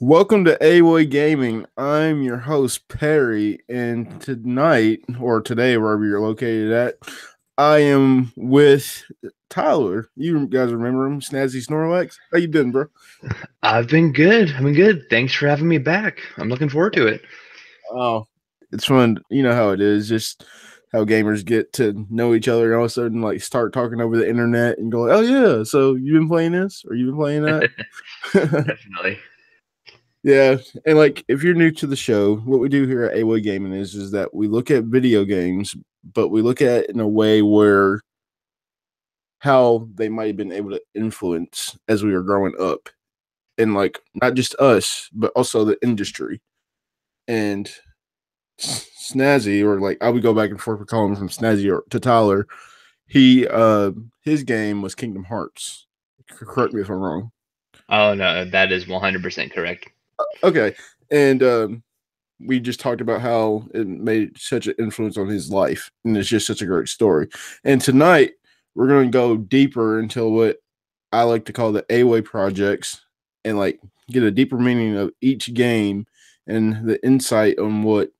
Welcome to AWOY Gaming. I'm your host, Perry, and tonight, or today, wherever you're located at, I am with Tyler. You guys remember him, SnazzySnorlax? How you been, bro? I've been good. I've been good. Thanks for having me back. I'm looking forward to it. Oh, it's fun. You know how it is, just how gamers get to know each other and all of a sudden, like, start talking over the internet and go, oh, yeah, so you've been playing this, or you've been playing that? Definitely. Yeah, and like if you're new to the show, what we do here at AWOY Gaming is that we look at video games, but we look at it in a way where how they might have been able to influence as we were growing up, and like not just us, but also the industry. And Snazzy, or like I would go back and forth with calling him from Snazzy or to Tyler. He his game was Kingdom Hearts. Correct me if I'm wrong. Oh no, that is 100% correct. Okay, and we just talked about how it made such an influence on his life, and it's just such a great story. And tonight we're going to go deeper into what I like to call the A-Way projects, and like get a deeper meaning of each game and the insight on what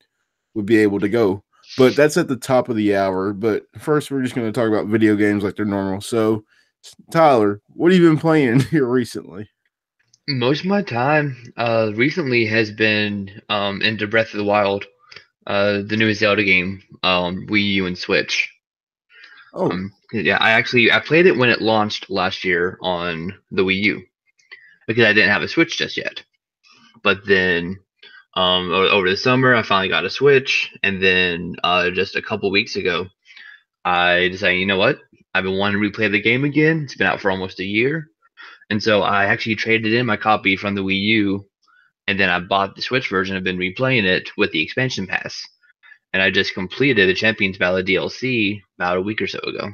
would be able to go. But that's at the top of the hour. But first, we're just going to talk about video games like they're normal. So, Tyler, what have you been playing here recently? Most of my time recently has been into Breath of the Wild, the newest Zelda game, Wii U and Switch. Oh, Yeah, I played it when it launched last year on the Wii U because I didn't have a Switch just yet. But then over the summer, I finally got a Switch, and then just a couple weeks ago, I decided, you know what? I've been wanting to replay the game again. It's been out for almost a year. And so I actually traded in my copy from the Wii U, and then I bought the Switch version. I've been replaying it with the expansion pass. And I just completed the Champions Ballad DLC about a week or so ago.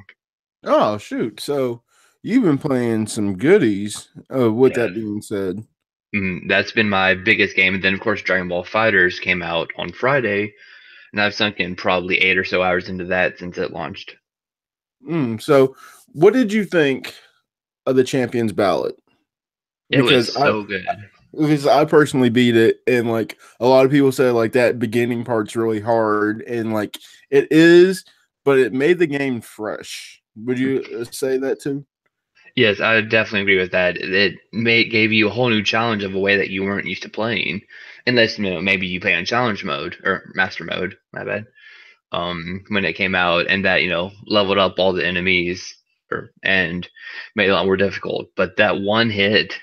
oh, shoot. So you've been playing some goodies. With Yeah. that being said, That's been my biggest game. And then, of course, Dragon Ball Fighters came out on Friday, and I've sunk in probably 8 or so hours into that since it launched. so what did you think of the Champions Ballot? It was Because I so good. because I personally beat it, and like a lot of people say, like that beginning part's really hard, and like it is, but it made the game fresh. Would you say that too? Yes, I definitely agree with that. Gave you a whole new challenge of a way that you weren't used to playing, unless maybe you play on challenge mode or master mode. My bad. When it came out, and that leveled up all the enemies and made it a lot more difficult. But that one hit,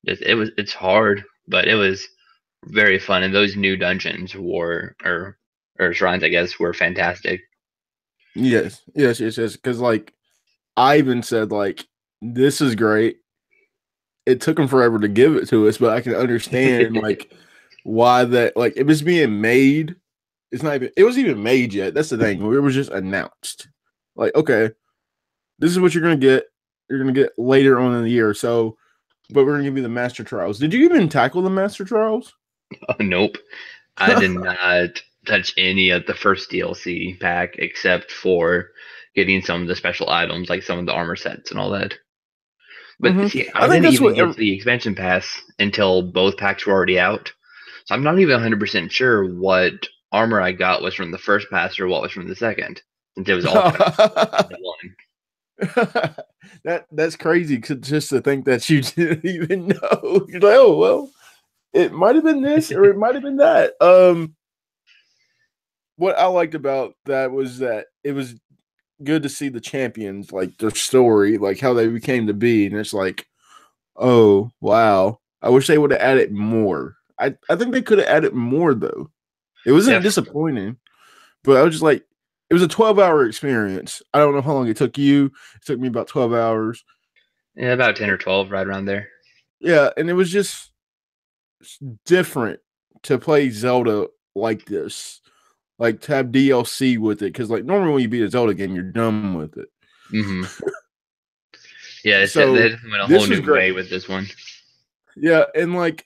it's hard, but it was very fun. And those new dungeons were or shrines, I guess, were fantastic. Yes. Because like I even said, like this is great. It took them forever to give it to us, but I can understand like why that like it was being made. It's not even it wasn't even made yet. That's the thing. It was just announced. Like, okay, this is what you're gonna get. You're gonna get later on in the year. So, but we're gonna give you the master trials. Did you even tackle the master trials? Oh, nope. I did not touch any of the first DLC pack except for getting some of the special items, like some of the armor sets and all that. But see, I I think didn't that's even what. get to the expansion pass until both packs were already out. So I'm not even 100% sure what armor I got was from the first pass or what was from the second, since it was all kind of in one. That's crazy. Just to think that you didn't even know. You're like, oh well, it might have been this or it might have been that. What I liked about that was that it was good to see the champions, like their story, like how they became to be, and it's like, oh wow. I wish they would have added more. I think they could have added more though. It wasn't Definitely. disappointing, but I was just like, it was a 12-hour experience. I don't know how long it took you. It took me about 12 hours. Yeah, about 10 or 12, right around there. Yeah, and it was just different to play Zelda like this, like to have DLC with it. Because like normally when you beat a Zelda game, you're done with it. Hmm. Yeah, they So definitely went a whole this was new great. way with this one. Yeah, and like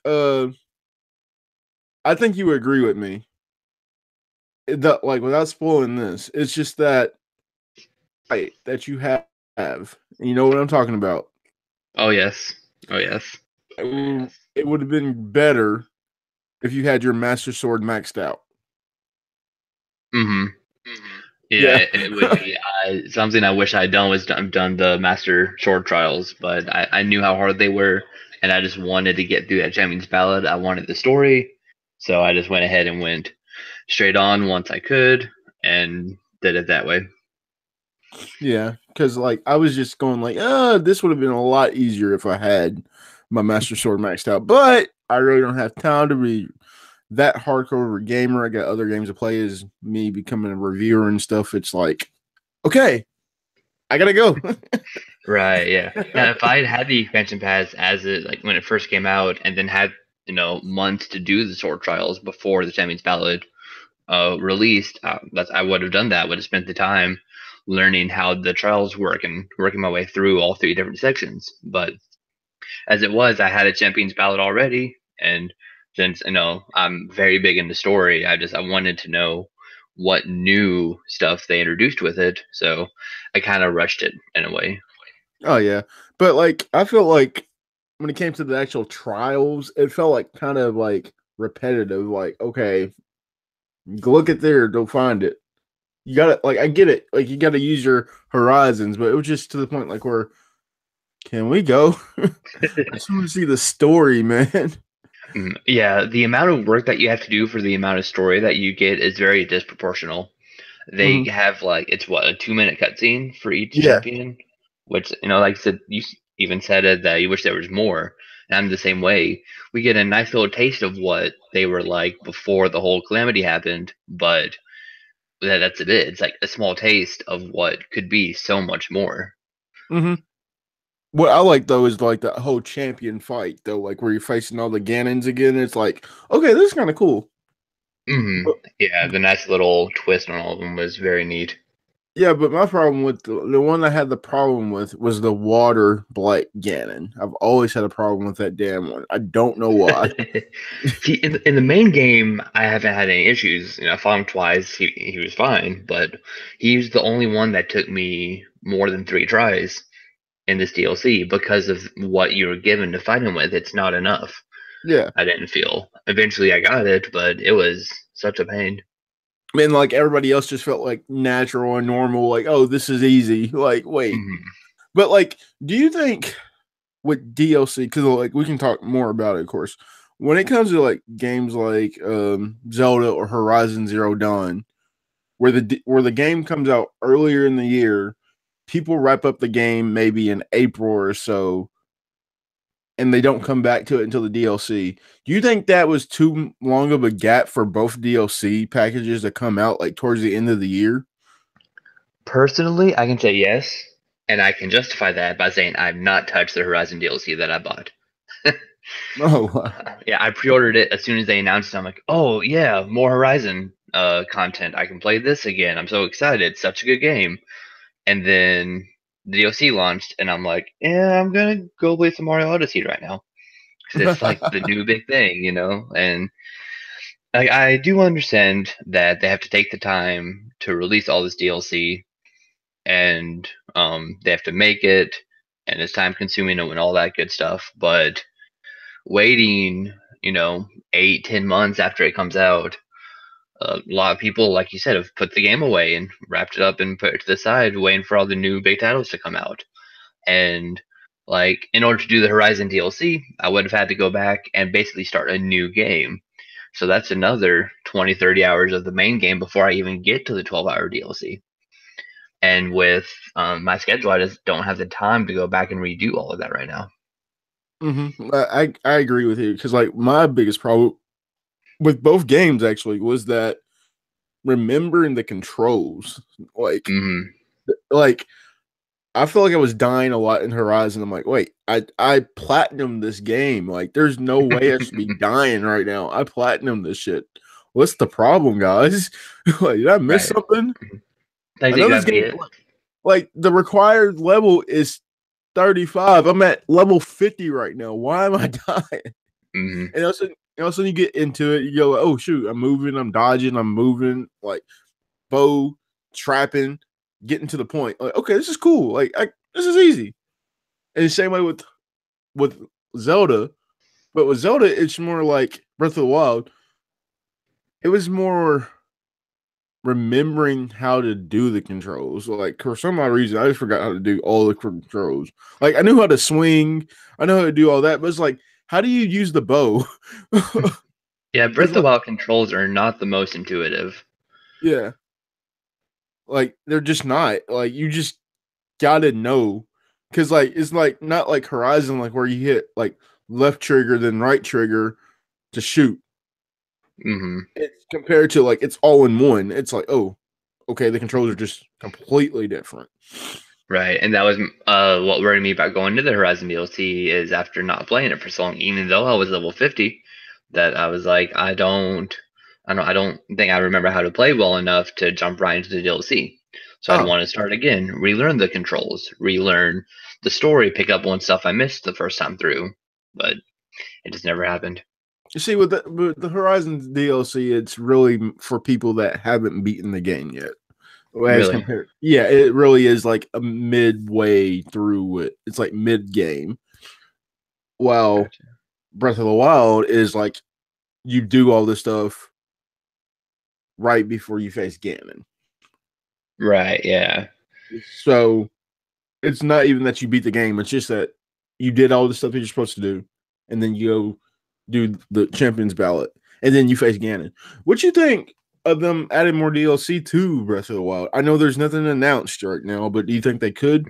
I think you would agree with me that like without spoiling this, it's just that fight that you have. You know what I'm talking about? Oh, yes. Oh, yes. It would have been better if you had your Master Sword maxed out. Hmm. Yeah, Yeah. it would be something I wish I'd done was done the Master Sword Trials, but I knew how hard they were, and I just wanted to get through that Champion's Ballad. I wanted the story, so I just went ahead and went straight on once I could, and did it that way. Yeah, because like I was just going like, this would have been a lot easier if I had my Master Sword maxed out. But I really don't have time to be that hardcore of a gamer. I got other games to play. As me becoming a reviewer and stuff, it's like, okay, I gotta go. Right, yeah. Now, if I had had the expansion pass as it like when it first came out, and then had months to do the sword trials before the Champion's Ballad released, I would have done that. Would have spent the time learning how the trials work and working my way through all three different sections. But as it was, I had a Champion's Ballad already, and since I'm very big into story, I wanted to know what new stuff they introduced with it, so I kind of rushed it in a way. Oh yeah, but like I feel like when it came to the actual trials, it felt like kind of like repetitive. Like, okay, go look at there, go find it. You gotta like I get it, like you gotta use your horizons, but it was just to the point like where can we go? I just want to see the story, man. Yeah, the amount of work that you have to do for the amount of story that you get is very disproportional. They Hmm. have like it's what a 2 minute cutscene for each Yeah. champion, which like I said, even said it that you wish there was more. And I'm the same way. We get a nice little taste of what they were like before the whole calamity happened, but that's it. It's like a small taste of what could be so much more. Hmm. What I like though is like that whole champion fight though, like where you're facing all the Ganons again. It's like, okay, this is kind of cool. Hmm. But, Yeah, the nice little twist on all of them was very neat. yeah, but my problem with the one I had the problem with was the water blight Ganon. I've always had a problem with that damn one. I don't know why. See, in the main game, I haven't had any issues. I fought him twice. He was fine, but he's the only one that took me more than 3 tries in this DLC because of what you were given to fight him with. It's not enough. Yeah. I didn't feel. Eventually, I got it, but it was such a pain. I mean, like everybody else just felt like natural and normal, like, oh, this is easy. Like, wait. Hmm. But like, do you think with DLC, because like we can talk more about it, of course. When it comes to like games like Zelda or Horizon Zero Dawn, where the game comes out earlier in the year, people wrap up the game maybe in April or so, and they don't come back to it until the DLC. Do you think that was too long of a gap for both DLC packages to come out like towards the end of the year? Personally, I can say yes, and I can justify that by saying I've not touched the Horizon DLC that I bought. Oh, wow. Yeah, I pre-ordered it as soon as they announced it. I'm like, oh yeah, more Horizon content. I can play this again. I'm so excited. It's such a good game. And then the DLC launched, and I'm like, yeah, I'm gonna go play some Mario Odyssey right now because it's like the new big thing. And I do understand that they have to take the time to release all this DLC, and they have to make it, and it's time consuming and all that good stuff. But waiting, 8, 10 months after it comes out, a lot of people, like you said, have put the game away and wrapped it up and put it to the side, waiting for all the new big titles to come out. And like, in order to do the Horizon DLC, I would have had to go back and basically start a new game. So that's another 20, 30 hours of the main game before I even get to the 12-hour DLC. And with my schedule, I just don't have the time to go back and redo all of that right now. I agree with you because like my biggest problem with both games actually was that remembering the controls. Like Hmm. like I feel like I was dying a lot in Horizon. I'm like, wait, I platinum this game. Like, there's no way I should be dying right now. I platinum this shit. What's the problem, guys? Like, did I miss Right. something? That's I know this exactly game it. like the required level is 35. I'm at level 50 right now. Why am I dying? Hmm. And also you get into it, you go, oh shoot, I'm moving, I'm dodging, I'm moving, like bow, trapping, getting to the point. Like, okay, this is cool. Like, this is easy. And the same way with Zelda. But with Zelda, it's more like Breath of the Wild. It was more remembering how to do the controls. Like for some odd reason, I just forgot how to do all the controls. Like I knew how to swing, I know how to do all that, but it's like, how do you use the bow? Yeah, Breath It's of the like, Wild controls are not the most intuitive. yeah, like they're just not. Like you just gotta know, because like it's like not like Horizon, like where you hit like left trigger then right trigger to shoot. Hmm. It's compared to like it's all in one. It's like, oh, okay, the controls are just completely different. Right, and that was what worried me about going to the Horizon DLC is after not playing it for so long, even though I was level 50, that I was like, I don't think I remember how to play well enough to jump right into the DLC. So I'd Oh, want to start again, relearn the controls, relearn the story, pick up on stuff I missed the first time through, but it just never happened. you see, with the Horizon DLC, it's really for people that haven't beaten the game yet. As Really. compared, yeah, it really is like a midway through it. It's like mid game. While Gotcha. Breath of the Wild is like you do all this stuff right before you face Ganon. Right, yeah. So it's not even that you beat the game; it's just that you did all the stuff that you're supposed to do, and then you go do the champions ballot, and then you face Ganon. What you think of them adding more DLC to Breath of the Wild? I know there's nothing announced right now, but do you think they could?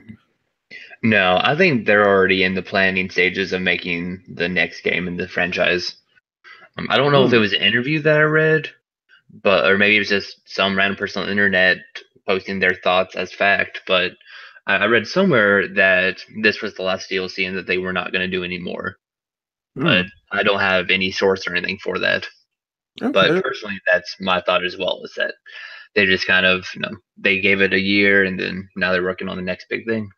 No, I think they're already in the planning stages of making the next game in the franchise. I don't know if it Hmm. was an interview that I read, but or maybe it was just some random person on the internet posting their thoughts as fact. But I read somewhere that this was the last DLC and that they were not going to do any more. But Hmm. I don't have any source or anything for that. But Okay. personally, that's my thought as well. Is that they just kind of they gave it a year and then now they're working on the next big thing.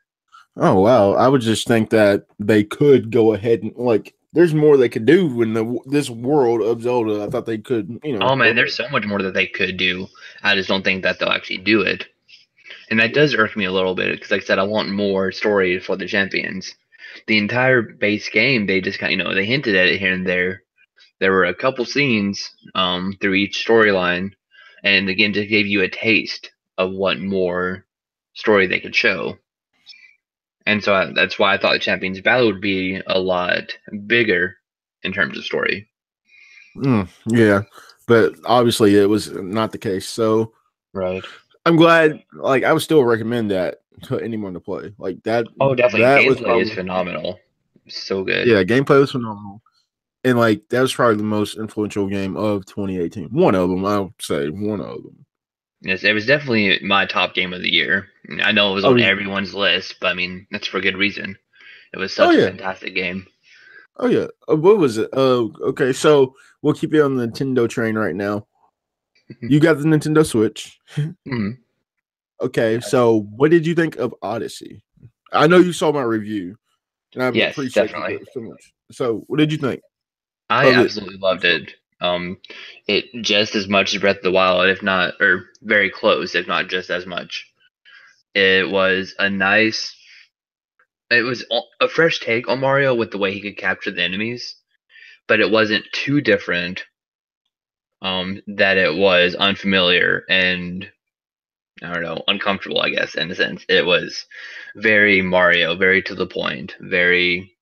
Oh wow! I would just think that they could go ahead and like. There's more they could do in this world of Zelda. I thought they could, Oh go man, there's ahead. so much more that they could do. I just don't think that they'll actually do it. And that does irk me a little bit because, like I said, I want more story for the champions. The entire base game, they just kind of, they hinted at it here and there. There were a couple scenes through each storyline, and again, just gave you a taste of what more story they could show. And so that's why I thought the champions battle would be a lot bigger in terms of story. Yeah, but obviously it was not the case. So Right. I'm glad. Like I would still recommend that to anyone to play. Like that. Oh, definitely. That was Gameplay is probably, phenomenal. So good. yeah. Gameplay was phenomenal, and like that was probably the most influential game of 2018. One of them, I would say, one of them. Yes, it was definitely my top game of the year. I know it was Oh on yeah. everyone's list, but I mean, that's for good reason. It was Oh such a yeah. fantastic game. Oh yeah. What was it? Oh, okay. So we'll keep you on the Nintendo train right now. You got the Nintendo Switch. Mhm. Okay. So what did you think of Odyssey? I know you saw my review, and I Yes, appreciate you definitely. so much. So what did you think I of it? absolutely loved it. It just as much as Breath of the Wild, if not, or very close, if not just as much. It was a nice, it was a fresh take on Mario with the way he could capture the enemies, but it wasn't too different. That it was unfamiliar and I don't know, uncomfortable, I guess, in a sense. It was very Mario, very to the point, very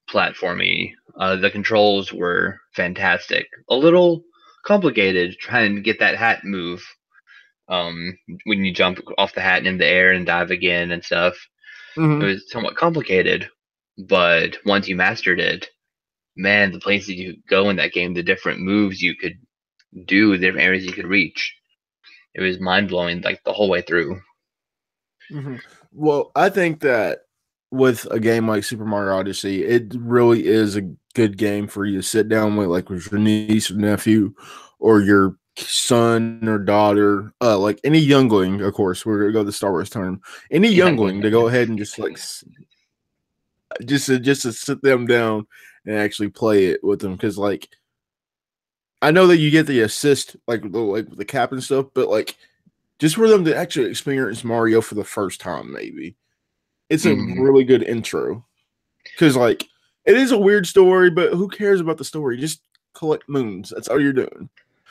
platformy. The controls were fantastic. A little complicated trying to get that hat move when you jump off the hat and in the air and dive again and stuff. It Hmm. was somewhat complicated, but once you mastered it, man, the places you could go in that game, the different moves you could do, the different areas you could reach, it was mind blowing like the whole way through. Hmm. Well, I think that with a game like Super Mario Odyssey, it really is a good game for you to sit down with, like with your niece or nephew, or your son or daughter, like any youngling. Of course, we're gonna go the Star Wars term. Any youngling to go ahead and just like just to sit them down and actually play it with them, because like I know that you get the assist like with the cap and stuff, but like just for them to actually experience Mario for the first time, maybe it's a Hmm. really good intro. Because like It is a weird story, but who cares about the story? Just collect moons. That's all you're doing.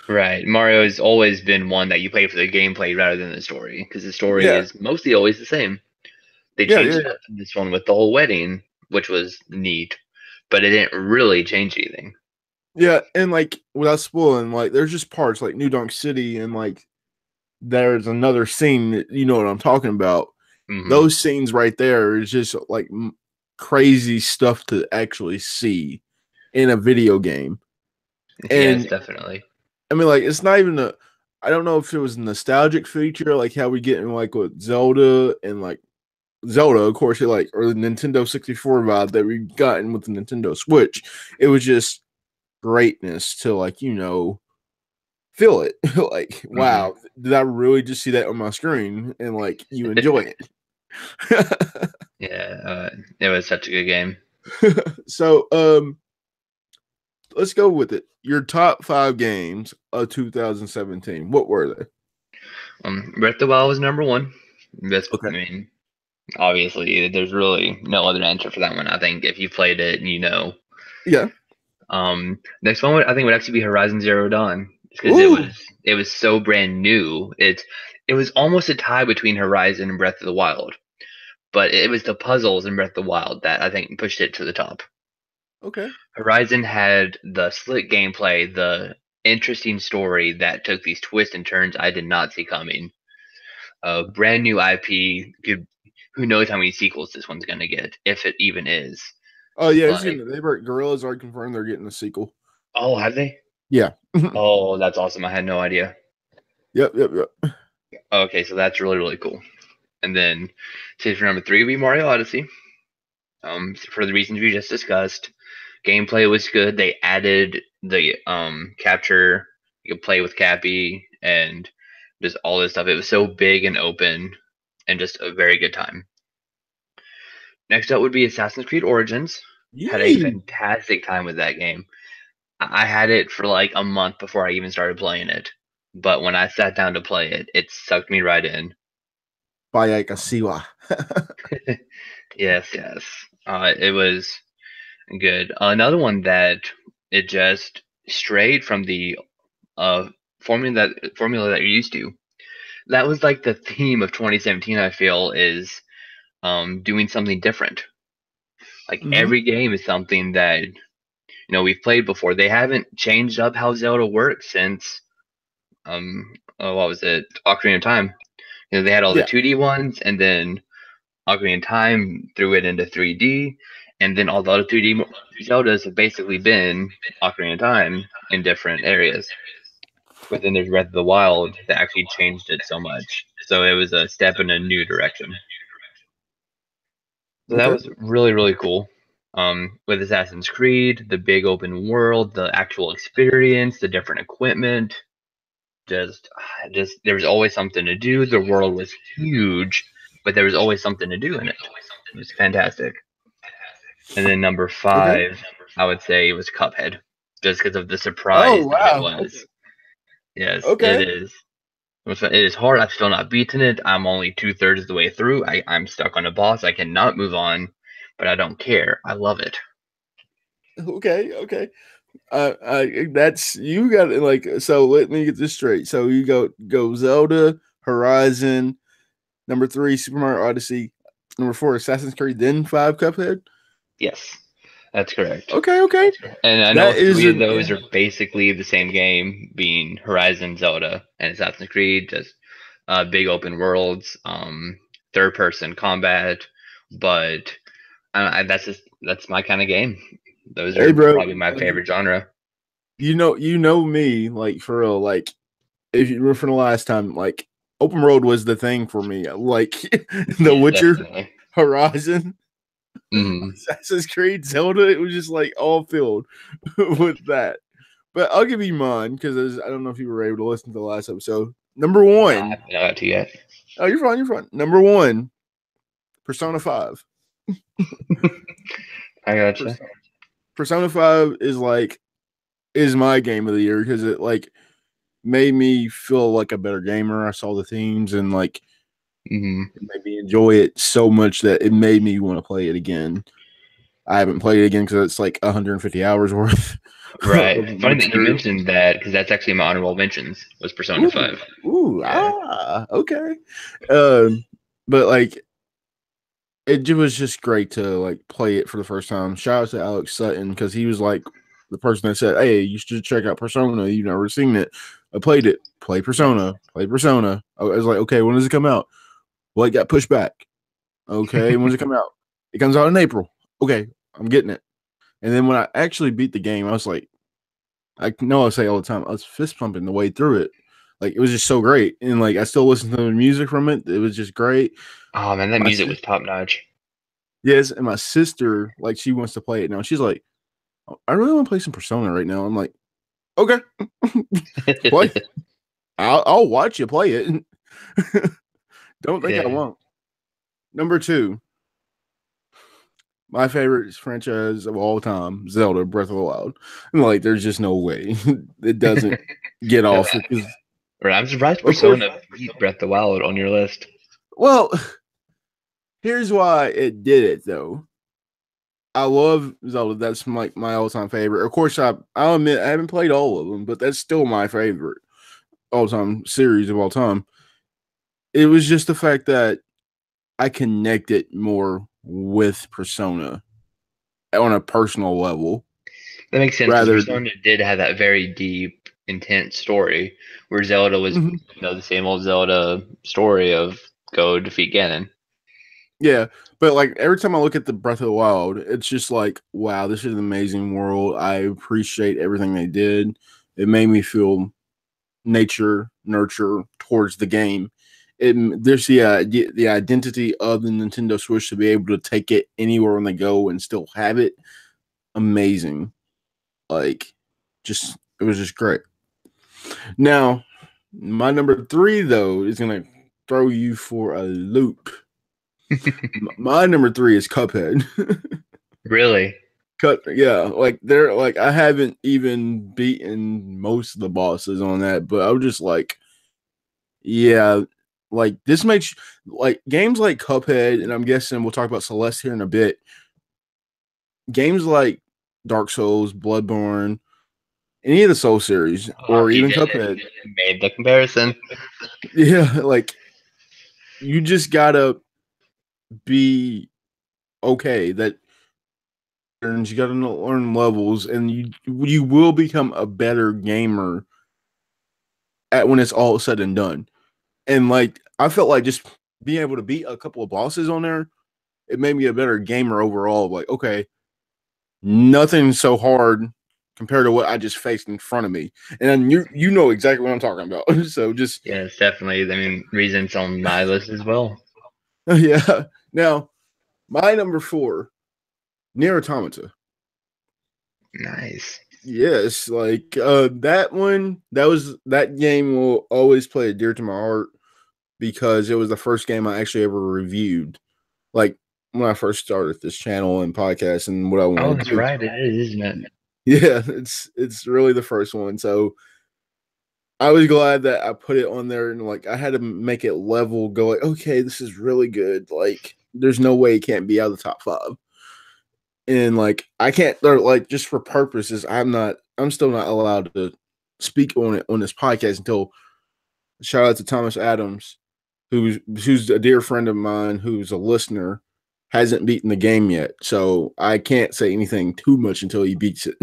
Right. Mario has always been one that you play for the gameplay rather than the story, because the story Yeah, is mostly always the same. They yeah, yeah, changed it up in this one with the whole wedding, which was neat, but it didn't really change anything. yeah. And like without spoiling, like there's just parts like New Donk City, and like there's another scene that you know what I'm talking about. Hmm. Those scenes right there is just like crazy stuff to actually see in a video game. Yes, And definitely. I mean, like, it's not even a. I don't know if it was a nostalgic feature, like how we get in like with Zelda and like Zelda, of course, it like or the Nintendo 64 vibe that we gotten with the Nintendo Switch. It was just greatness to like feel it. Like, Hmm. wow, did I really just see that on my screen and like you enjoy it? Yeah, it was such a good game. So, let's go with it. Your top 5 games of 2017. What were they? Breath of the Wild was number one. That's, I Okay. mean, obviously, there's really no other answer for that one. I think if you played it, you know. Yeah. Next one I think would actually be Horizon Zero Dawn, because Ooh. it was so brand new. It was almost a tie between Horizon and Breath of the Wild, but it was the puzzles in Breath of the Wild that I think pushed it to the top. Okay. Horizon had the slick gameplay, the interesting story that took these twists and turns I did not see coming. A brand new IP. Who knows how many sequels this one's gonna get, if it even is. Oh yeah, it's Like, gonna. They were Gorillas already confirmed they're getting a sequel. oh, have they? Yeah. Oh, that's awesome. I had no idea. Yep. Yep. Yep. Okay, so that's really, really cool. And then, say for number three would be Mario Odyssey. For the reasons we just discussed, gameplay was good. They added the capture. You could play with Cappy and just all this stuff. It was so big and open, and just a very good time. Next up would be Assassin's Creed Origins. Had a Yee. fantastic time with that game. I had it for like a month before I even started playing it. But when I sat down to play it, it sucked me right in. Bayakasiwa. Yes, yes. It was good. Another one that it just strayed from the uh formula that you're used to. That was like the theme of 2017. I feel is doing something different. Like Hmm. every game is something that we've played before. They haven't changed up how Zelda works since what was it, Ocarina of Time. They had all the Yeah. 2D ones, and then Ocarina of Time threw it into 3D, and then all the other 2D Zeldas have basically been Ocarina of Time in different areas. But then there's Breath of the Wild that actually changed it so much. So it was a step in a new direction. So that Okay. was really, really cool. With Assassin's Creed, the big open world, the actual experience, the different equipment, just, just there was always something to do. The world was huge, but there was always something to do in it. It was fantastic. And then number Okay. five, I would say it was Cuphead, just because of the Oh surprise that it wow. Okay. was. Yes, it Okay. is. It is hard. I've still not beaten it. I'm only 2/3 of the way through. I'm stuck on a boss. I cannot move on, but I don't care. I love it. Okay. Okay. That's you got it. Like, so let me get this straight. So you go Zelda, Horizon, number 3, Super Mario Odyssey, number 4, Assassin's Creed, then 5, Cuphead. Yes, that's correct. Okay. Okay. And I know That is three of an those are basically the same game, being Horizon, Zelda, and Assassin's Creed, just big open worlds, third person combat. But that's my kind of game. Those hey are bro. probably my favorite genre. You know me, like for real, like if you remember from the last time, like open world was the thing for me. Like The Yeah, Witcher, definitely. Horizon, Hmm. Assassin's Creed, Zelda, it was just like all filled with that. But I'll give you mine because I don't know if you were able to listen to the last episode. Number No, I one. haven't got to yet. Oh, you're fine. You're fine. Number one, Persona 5. I gotcha. Persona, Persona 5 is my game of the year because it like made me feel like a better gamer. I saw the themes and like Hmm. it made me enjoy it so much that it made me want to play it again. I haven't played it again because it's like 150 hours worth Right. of Funny that you material. mentioned that because that's actually my honorable mentions was Persona Ooh, 5. Yeah. okay. Um, but like it was just great to like play it for the first time. Shout out to Alex Sutton because he was like the person that said, "Hey, you should check out Persona. You've never seen it." I played it. Play Nice. Persona. Play Persona. I was like, okay, when does it come out? Well, it got pushed back. Okay, when does it come out? It comes out in April. Okay, I'm getting it. And then when I actually beat the game, I was like, I know I say all the time, I was fist pumping the way through it. Like it was just so great, and like I still listen to the music from it. It was just great. Oh man, that My music was top notch. yes, and my sister like she wants to play it now. She's like, "Oh, I really want to play some Persona right now." I'm like, okay, play. I'll watch you play it. Don't think I Yeah. won't. Number two, my favorite franchise of all time, Zelda Breath of the Wild. And like, there's just no way it doesn't get No, off because, right, I'm surprised of course. Persona beat Breath of the Wild on your list. Well, here's why it did it though. I love Zelda. That's my all time favorite. Of course, I'll admit I haven't played all of them, but that's still my favorite all time series of all time. It was just the fact that I connected more with Persona on a personal level That makes sense because rather. Persona did have that very deep, intense story, where Zelda was, Mhm. the same old Zelda story of go defeat Ganon. Yeah, but like every time I look at the Breath of the Wild, it's just like, wow, this is an amazing world. I appreciate everything they did. It made me feel nurture towards the game. There's the identity of the Nintendo Switch to be able to take it anywhere when they go and still have it. Amazing, like just it was just great. Now, my number three though is gonna throw you for a loop. My number three is Cuphead. Really? Cut, yeah, like they're like I haven't even beaten most of the bosses on that, but I was just like, yeah, like this makes like games like Cuphead, and I'm guessing we'll talk about Celeste here in a bit. Games like Dark Souls, Bloodborne, any of the Soul series, Oh, or he even did it. Cuphead, He made the comparison. yeah, like you just gotta be okay that you gotta learn levels, and you will become a better gamer at when it's all said and done. And like I felt like just being able to beat a couple of bosses on there, it made me a better gamer overall. Like, okay, nothing so hard compared to what I just faced in front of me. And you know exactly what I'm talking about. So just Yes, definitely. I mean, reasons on my list as well. yeah. Now, my number four, Near Automata. Nice. Yes, like that one, that game will always play dear to my heart because it was the first game I actually ever reviewed. Like when I first started this channel and podcast and what I Oh, want to that's do. right. It is, isn't it? Yeah, it's really the first one. So I was glad that I put it on there and like I had to make it level, go like, okay, this is really good. Like there's no way it can't be out of the top five. And like I can't or like just for purposes, I'm still not allowed to speak on it on this podcast until shout out to Thomas Adams, who's a dear friend of mine who's a listener, hasn't beaten the game yet. So I can't say anything too much until he beats it.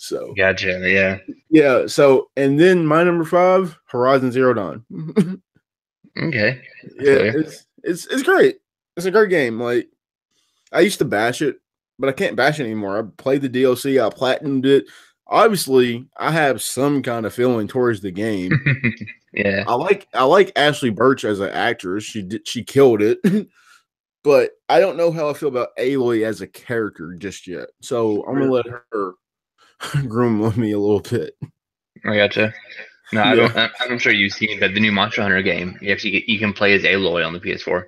So Gotcha. Yeah. yeah, so and then my number five, Horizon Zero Dawn. Okay. I Yeah, feel you. it's great. It's a great game. Like I used to bash it, but I can't bash it anymore. I played the DLC, I platinumed it. Obviously, I have some kind of feeling towards the game. Yeah. I like Ashley Birch as an actress. She killed it. But I don't know how I feel about Aloy as a character just yet. So I'm gonna let her groom me a little bit. I gotcha. No, I Yeah. don't. I'm sure you've seen that the new Monster Hunter game. You can play as Aloy on the PS4.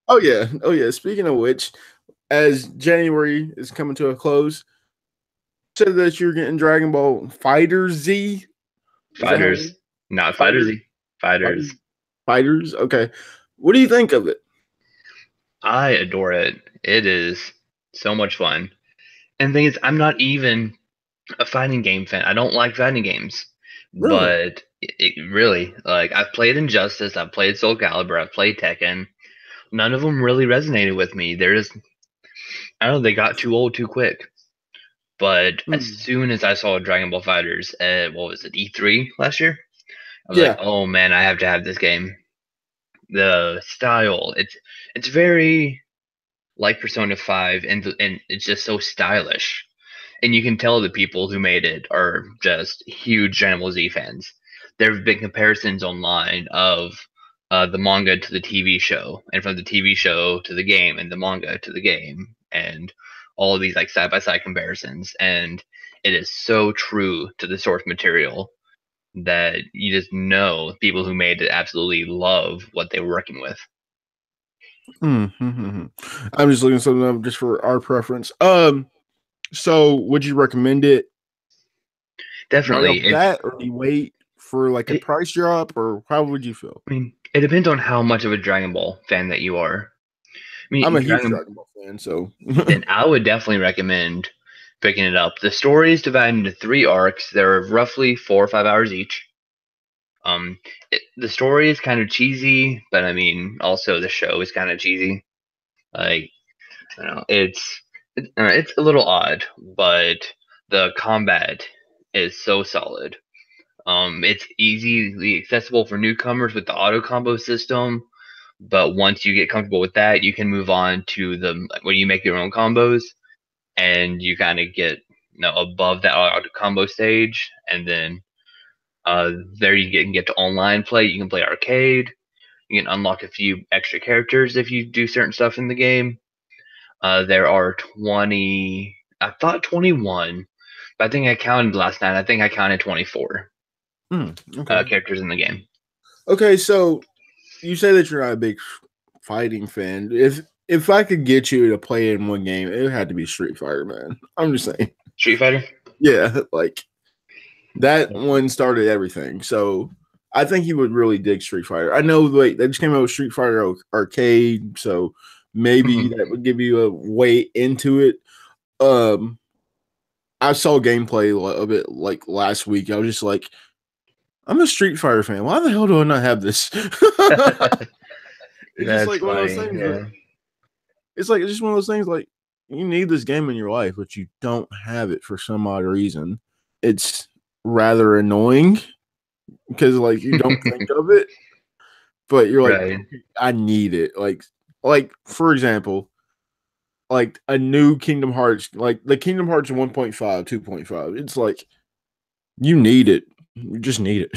Oh yeah. Oh yeah. Speaking of which, as January is coming to a close, said that you're getting Dragon Ball Fighter Z. Is that how it is? Fighters, not Fighter Fighter Z. Fighters. Fighter Fighters? Okay. What do you think of it? I adore it. It is. So much fun. And the thing is, I'm not even a fighting game fan. I don't like fighting games. Really? But it really, like, I've played Injustice, I've played Soul Calibur, I've played Tekken. None of them really resonated with me. They're just, I don't know, they got too old too quick. But as Hmm. soon as I saw Dragon Ball Fighters at, what was it, E3 last year, I was like, Yeah. oh man, I have to have this game. The style, it's very like Persona 5, and it's just so stylish. And you can tell the people who made it are just huge Dragon Ball Z fans. There have been comparisons online of the manga to the TV show, and from the TV show to the game, and the manga to the game, and all of these like side by side comparisons. And it is so true to the source material that you just know people who made it absolutely love what they were working with. Mm-hmm. I'm just looking something up just for our preference. So would you recommend it right off Definitely, the bat, or do you wait for like a it, price drop, or how would you feel? I mean, it depends on how much of a Dragon Ball fan that you are. I I'm mean, a huge Dragon Dragon Ball fan, so then I would definitely recommend picking it up. The story is divided into three arcs. They're roughly 4 or 5 hours each. The story is kind of cheesy, but I mean, also the show is kind of cheesy. Like, I don't know, it's a little odd, but the combat is so solid. It's easily accessible for newcomers with the auto combo system, but once you get comfortable with that, you can move on to the when you make your own combos, and you kind of get above that auto combo stage, and then there can get to online play. You can play arcade. You can unlock a few extra characters if you do certain stuff in the game. There are 20. I thought 21, but I think I counted last night. I think I counted 24 okay. characters in the game. Okay, so you say that you're not a big fighting fan. If I could get you to play in one game, it would have to be Street Fighter, man. I'm just saying. Street Fighter. Yeah, like that one started everything. So I think you would really dig Street Fighter. I know like they just came out with Street Fighter Arcade, so maybe Mhm. that would give you a way into it. Um I saw gameplay of it like last week. I was just like, I'm a Street Fighter fan. Why the hell do I not have this? It's just That's like one of those funny. things that Yeah. it's just one of those things like you need this game in your life, but you don't have it for some odd reason. It's rather annoying because like you don't think of it, but you're like, Right. I need it. Like for example, like a new Kingdom Hearts, like the Kingdom Hearts 1.5, 2.5. It's like you need it. You just need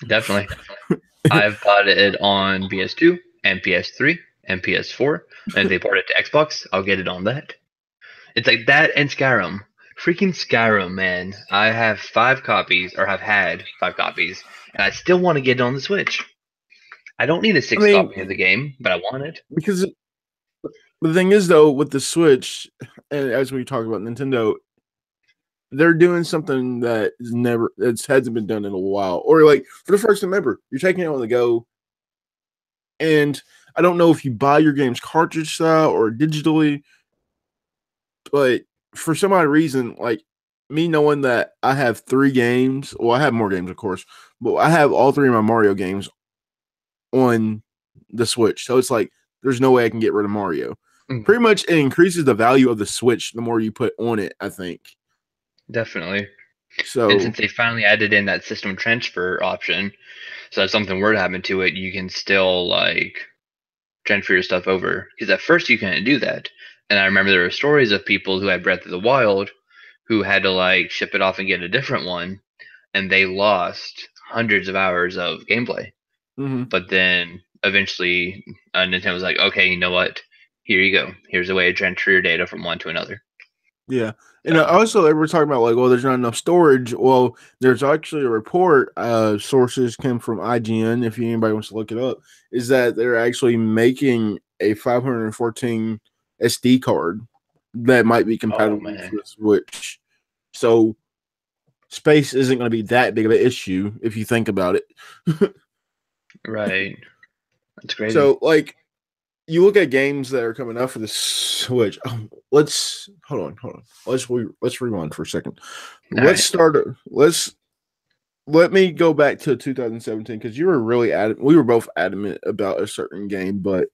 Definitely. it. I've bought it on PS2 and PS3 and PS4. And if they port it to Xbox, I'll get it on that. It's like that and Skyrim. Freaking Skyrim, man. I have 5 copies, or have had 5 copies, and I still want to get it on the Switch. I don't need a I sixth mean, copy of the game, but I want it. because the thing is though, with the Switch, and as we talk about Nintendo, they're doing something that is never it hasn't been done in a while. Or like for the first time ever, you're taking it on the go. And I don't know if you buy your games cartridge style or digitally, but for some odd reason, like me knowing that I have 3 games, well, I have more games, of course, but I have all 3 of my Mario games on the Switch. So it's like there's no way I can get rid of Mario. Mm, Pretty much it increases the value of the Switch the more you put on it, I think. definitely. And So since they finally added in that system transfer option, so if something were to happen to it, you can still like transfer your stuff over. Because at first you couldn't do that. And I remember there were stories of people who had Breath of the Wild who had to like ship it off and get a different one, and they lost hundreds of hours of gameplay. mhm. But then eventually, Nintendo was like, okay, you know what? Here you go. Here's a way to transfer your data from one to another. Yeah. And So, also they were talking about like, well, there's not enough storage. Well, there's actually a report, sources came from IGN, if anybody wants to look it up, is that they're actually making a 514 SD card that might be oh compatible man, for the Switch. So space isn't going to be that big of an issue if you think about it. right? That's crazy. So like you look at games that are coming out for the Switch. Let's hold on. Let's rewind for a second. All Let's right. start. Let me go back to 2017 because you were really adamant. We were both adamant about a certain game, but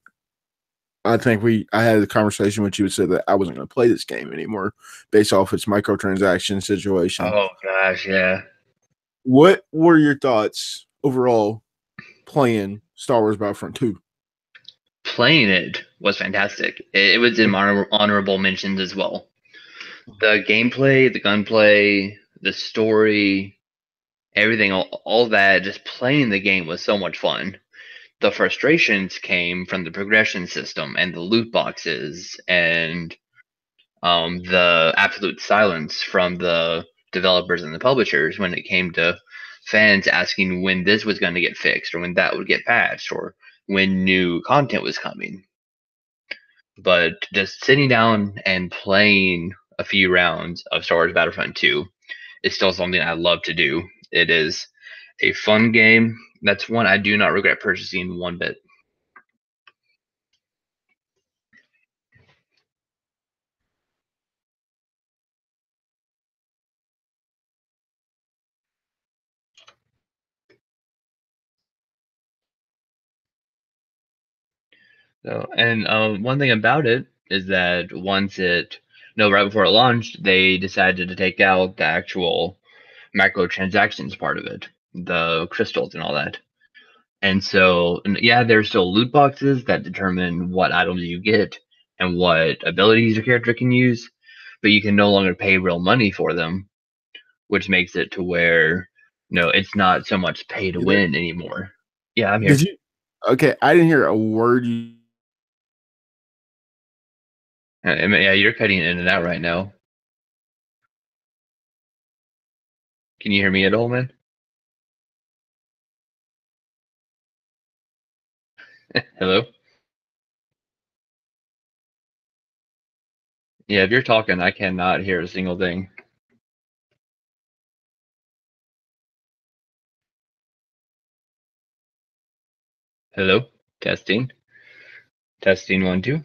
I had a conversation with you and said that I wasn't going to play this game anymore based off its microtransaction situation. Oh gosh, yeah. What were your thoughts overall playing Star Wars Battlefront 2? Playing it was fantastic. It was in honorable mentions as well. The gameplay, the gunplay, the story, everything, all that, just playing the game was so much fun. The frustrations came from the progression system and the loot boxes and the absolute silence from the developers and the publishers when it came to fans asking when this was going to get fixed or when that would get patched or when new content was coming. But just sitting down and playing a few rounds of Star Wars Battlefront 2 is still something I love to do. It is a fun game. That's one I do not regret purchasing one bit. So, and one thing about it is that right before it launched, they decided to take out the actual microtransactions part of it, the crystals and all that. And so, yeah, there's still loot boxes that determine what items you get and what abilities your character can use, but you can no longer pay real money for them, which makes it to where, it's not so much pay to You there? win anymore. Yeah, I'm Did here. you? Okay, I didn't hear a word you. Yeah, you're cutting in and out right now. Can you hear me at all, man? Hello? Yeah, if you're talking, I cannot hear a single thing. Hello? Testing. Testing 1, 2.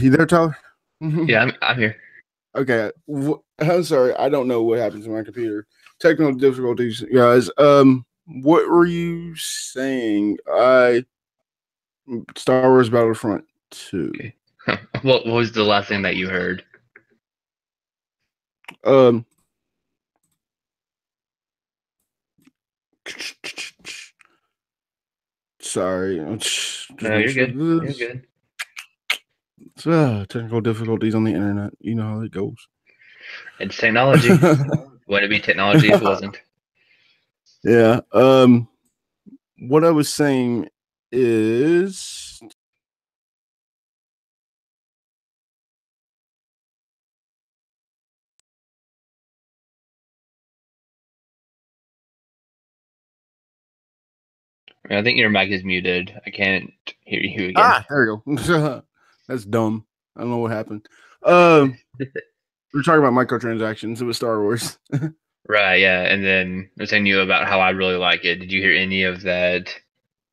You there, Tyler? Yeah, I'm here. Okay, I'm sorry. I don't know what happened to my computer. Technical difficulties, guys. What were you saying? Star Wars Battlefront 2. Okay. What was the last thing that you heard? Um, sorry, just No, make you're sure good. You're this. good. Technical difficulties on the internet. You know how it goes. It's technology. Wouldn't it be technology if it wasn't? Yeah. What I was saying is I think your mic is muted. I can't hear you again. there you go. That's dumb. I don't know what happened. We're talking about microtransactions with Star Wars. Right, yeah. And then I was telling you about how I really like it. Did you hear any of that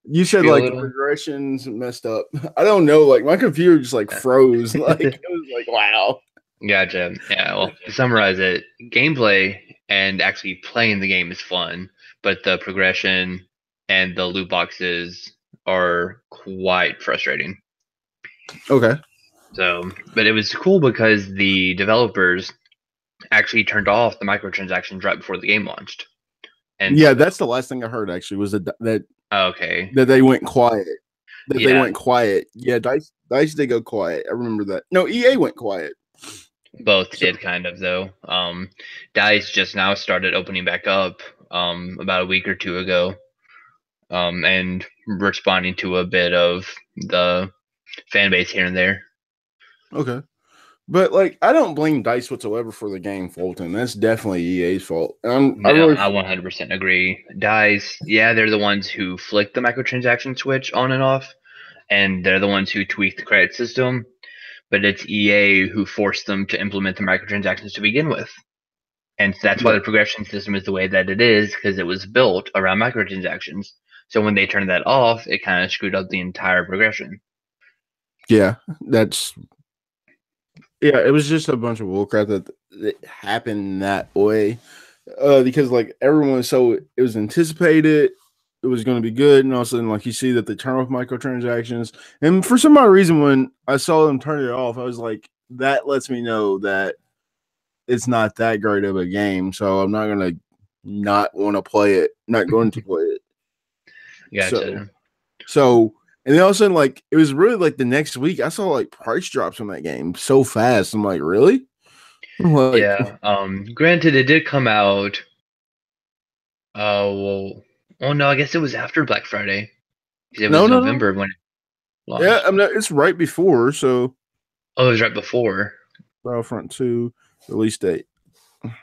You said spiel like at the all? progressions messed up. I don't know. Like my computer just like froze. Like it was like wow. Gotcha. Yeah, well, to summarize it, gameplay and actually playing the game is fun, but the progression and the loot boxes are quite frustrating. Okay. So, but it was cool because the developers actually turned off the microtransactions right before the game launched. And Yeah, so, that's the last thing I heard. Actually, was okay, that they went quiet. That they yeah, went quiet. Yeah, Dice did go quiet. I remember that. No, EA went quiet. both So did kind of though. Dice just now started opening back up about a week or two ago, and responding to a bit of the fan base here and there. okay. But like, I don't blame Dice whatsoever for the game Fulton. That's definitely EA's fault. I No, really, I 100% agree. Dice, yeah, they're the ones who flick the microtransaction switch on and off, and they're the ones who tweak the credit system. But it's EA who forced them to implement the microtransactions to begin with. And that's why Yeah. the progression system is the way that it is, because it was built around microtransactions. So when they turned that off, it kind of screwed up the entire progression. Yeah. That's yeah, it was just a bunch of bullcrap that happened that way. Because like everyone was so it was anticipated it was going to be good, and all of a sudden, like you see that they turn off microtransactions, and for some odd reason, when I saw them turn it off, I was like, that lets me know that it's not that great of a game, so I'm not gonna not want to play it, not going to play it. So, Gotcha. so, and then all of a sudden, like it was really like the next week, I saw like price drops on that game so fast. I'm like, really? I'm like, Yeah. Granted, it did come out. Well, oh no, I guess it was after Black Friday. 'Cause it no, was no, no. November when it Yeah, launched. I'm not. It's right before, so Oh, it was right before. Battlefront 2 release date.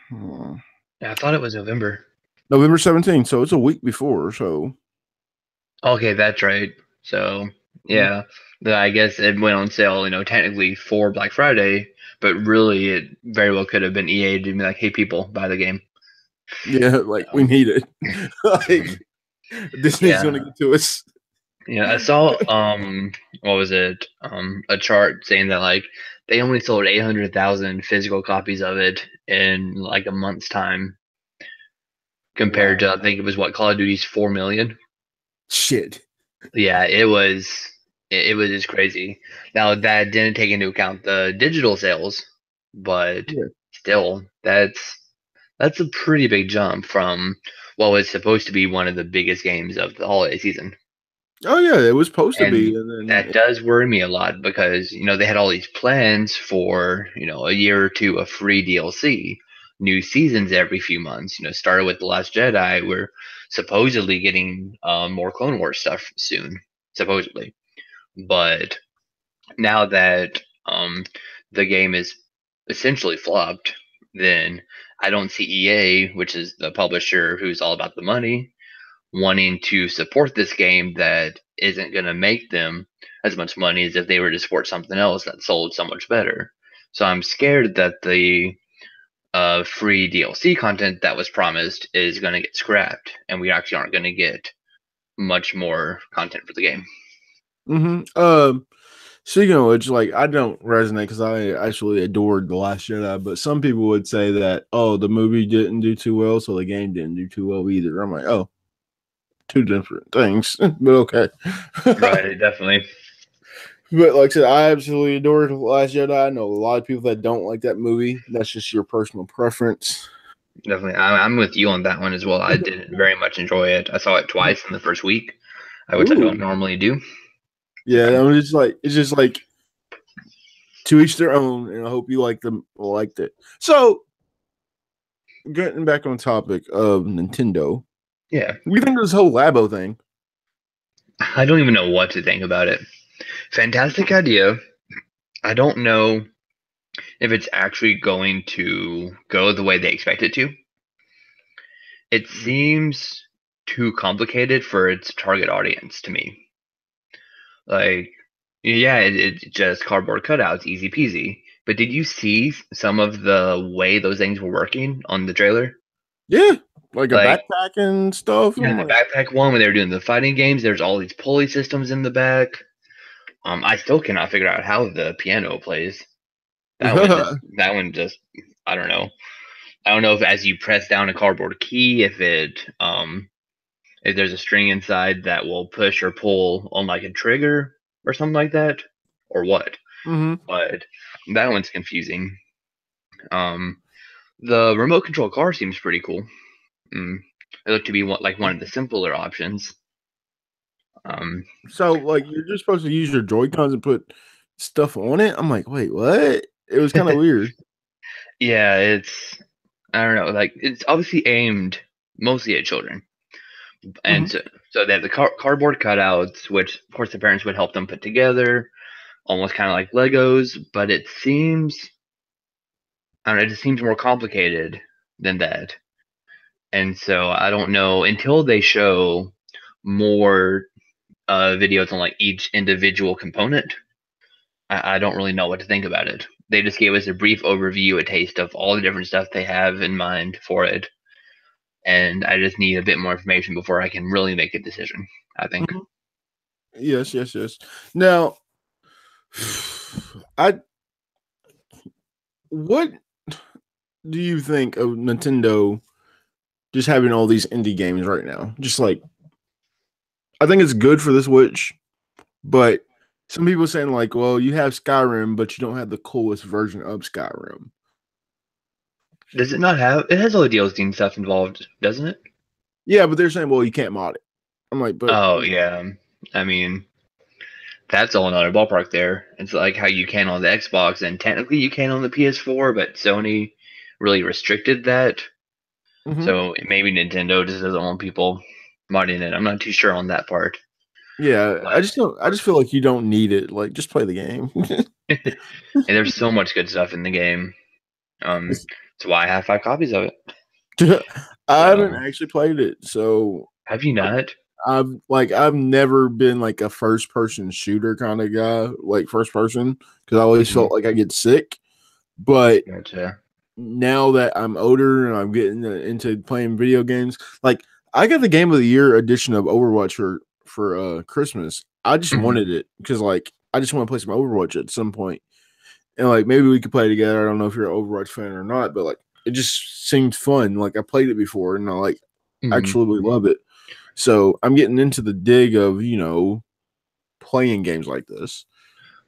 Hmm. Yeah, I thought it was November. November 17th, so it's a week before. So, Okay, that's right. So, yeah, I guess it went on sale, technically for Black Friday, but really it very well could have been EA to be like, hey, people, buy the game. yeah, like we Um, need it. Like mhm. Disney's gonna Yeah. get to us. Yeah, I saw what was it? A chart saying that like they only sold 800,000 physical copies of it in like a month's time compared Wow. to I think it was what Call of Duty's 4 million. Shit. Yeah, it was just crazy. Now that didn't take into account the digital sales, but Yeah. still, that's a pretty big jump from what was supposed to be one of the biggest games of the holiday season. Oh yeah, it was supposed to be, And and that then does worry me a lot because, they had all these plans for, a year or two of free DLC, new seasons every few months. Started with The Last Jedi. We're supposedly getting more Clone Wars stuff soon, supposedly. But now that the game is essentially flopped, then I don't see EA, which is the publisher who's all about the money, wanting to support this game that isn't going to make them as much money as if they were to support something else that sold so much better. So I'm scared that the free DLC content that was promised is going to get scrapped, and we actually aren't going to get much more content for the game. speaking of which, like I don't resonate because I actually adored The Last Jedi, but some people would say that oh, the movie didn't do too well, so the game didn't do too well either. I'm like, oh, two different things, but okay. Right, definitely. But like I said, I absolutely adore The Last Jedi. I know a lot of people that don't like that movie. That's just your personal preference. Definitely. I'm with you on that one as well. I did very much enjoy it. I saw it twice in the first week, which I don't Ooh. normally do. Yeah, I'm just like it's just like to each their own, and I hope you like them liked it. So getting back on topic of Nintendo, Yeah. we think of this whole Labo thing. I don't even know what to think about it. Fantastic idea. I don't know if it's actually going to go the way they expect it to. It seems too complicated for its target audience to me. Like, yeah, it's just cardboard cutouts, easy peasy. But did you see some of the way those things were working on the trailer? Yeah, like a Like, backpack and stuff. yeah, I'm the like, backpack one when they were doing the fighting games, there's all these pulley systems in the back. I still cannot figure out how the piano plays. That one just I don't know. I don't know if as you press down a cardboard key, if there's a string inside that will push or pull on like a trigger or something like that, or what. mm-hmm. But that one's confusing. Um, the remote control car seems pretty cool. Mm. It looked to be like one of the simpler options. Um, So like you're just supposed to use your Joy Cons and put stuff on it. I'm like, wait, what? It was kind of weird. yeah, it's I don't know, like it's obviously aimed mostly at children, and Mm-hmm. so they have the cardboard cutouts, which of course the parents would help them put together, almost kind of like Legos, but it seems I don't know, it just seems more complicated than that. And so I don't know until they show more videos on like each individual component. I don't really know what to think about it. they just gave us a brief overview, a taste of all the different stuff they have in mind for it, and I just need a bit more information before I can really make a decision, I think. Mhm. Yes, yes, yes. Now, I what do you think of Nintendo just having all these indie games right now? Just like I think it's good for the Switch, but some people saying like, well, you have Skyrim, but you don't have the coolest version of Skyrim. Does it not have? It has all the DLC and stuff involved, doesn't it? Yeah, but they're saying, well, you can't mod it. I'm like, but Oh yeah. I mean, that's all another ballpark there. It's like how you can on the Xbox, and technically you can on the PS4, but Sony really restricted that. mhm. So maybe Nintendo just doesn't want people modding it. I'm not too sure on that part. Yeah, I But just don't. I just feel like you don't need it. Like, just play the game. and there's so much good stuff in the game. That's why I have 5 copies of it. I haven't So actually played it, so have you not? I've never been like a first person shooter kind of guy, like first person, because I always Mhm. felt like I get sick. But Gotcha. now that I'm older and I'm getting into playing video games, like I got the Game of the Year edition of Overwatch for Christmas. I just Mhm. wanted it because like I just want to play some Overwatch at some point, and like maybe we could play together. I don't know if you're an Overwatch fan or not, but like it just seemed fun. Like I played it before and I like Mhm. actually love it. So I'm getting into the dig of playing games like this.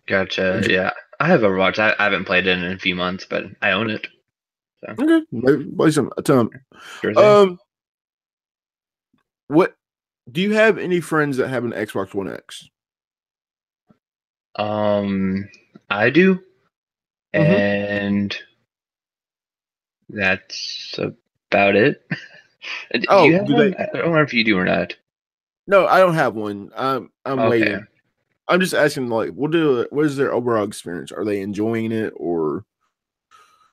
Gotcha. Yeah, I have Overwatch. I haven't played it in a few months, but I own it. So Okay, maybe play some a ton. sure thing. Um, what do you have any friends that have an Xbox One X? Um, I do, Mm-hmm. and that's about it. Do you Oh, have do one? they? I don't know if you do or not. No, I don't have one. I'm Okay, waiting. I'm just asking, like, what is their overall experience? Are they enjoying it or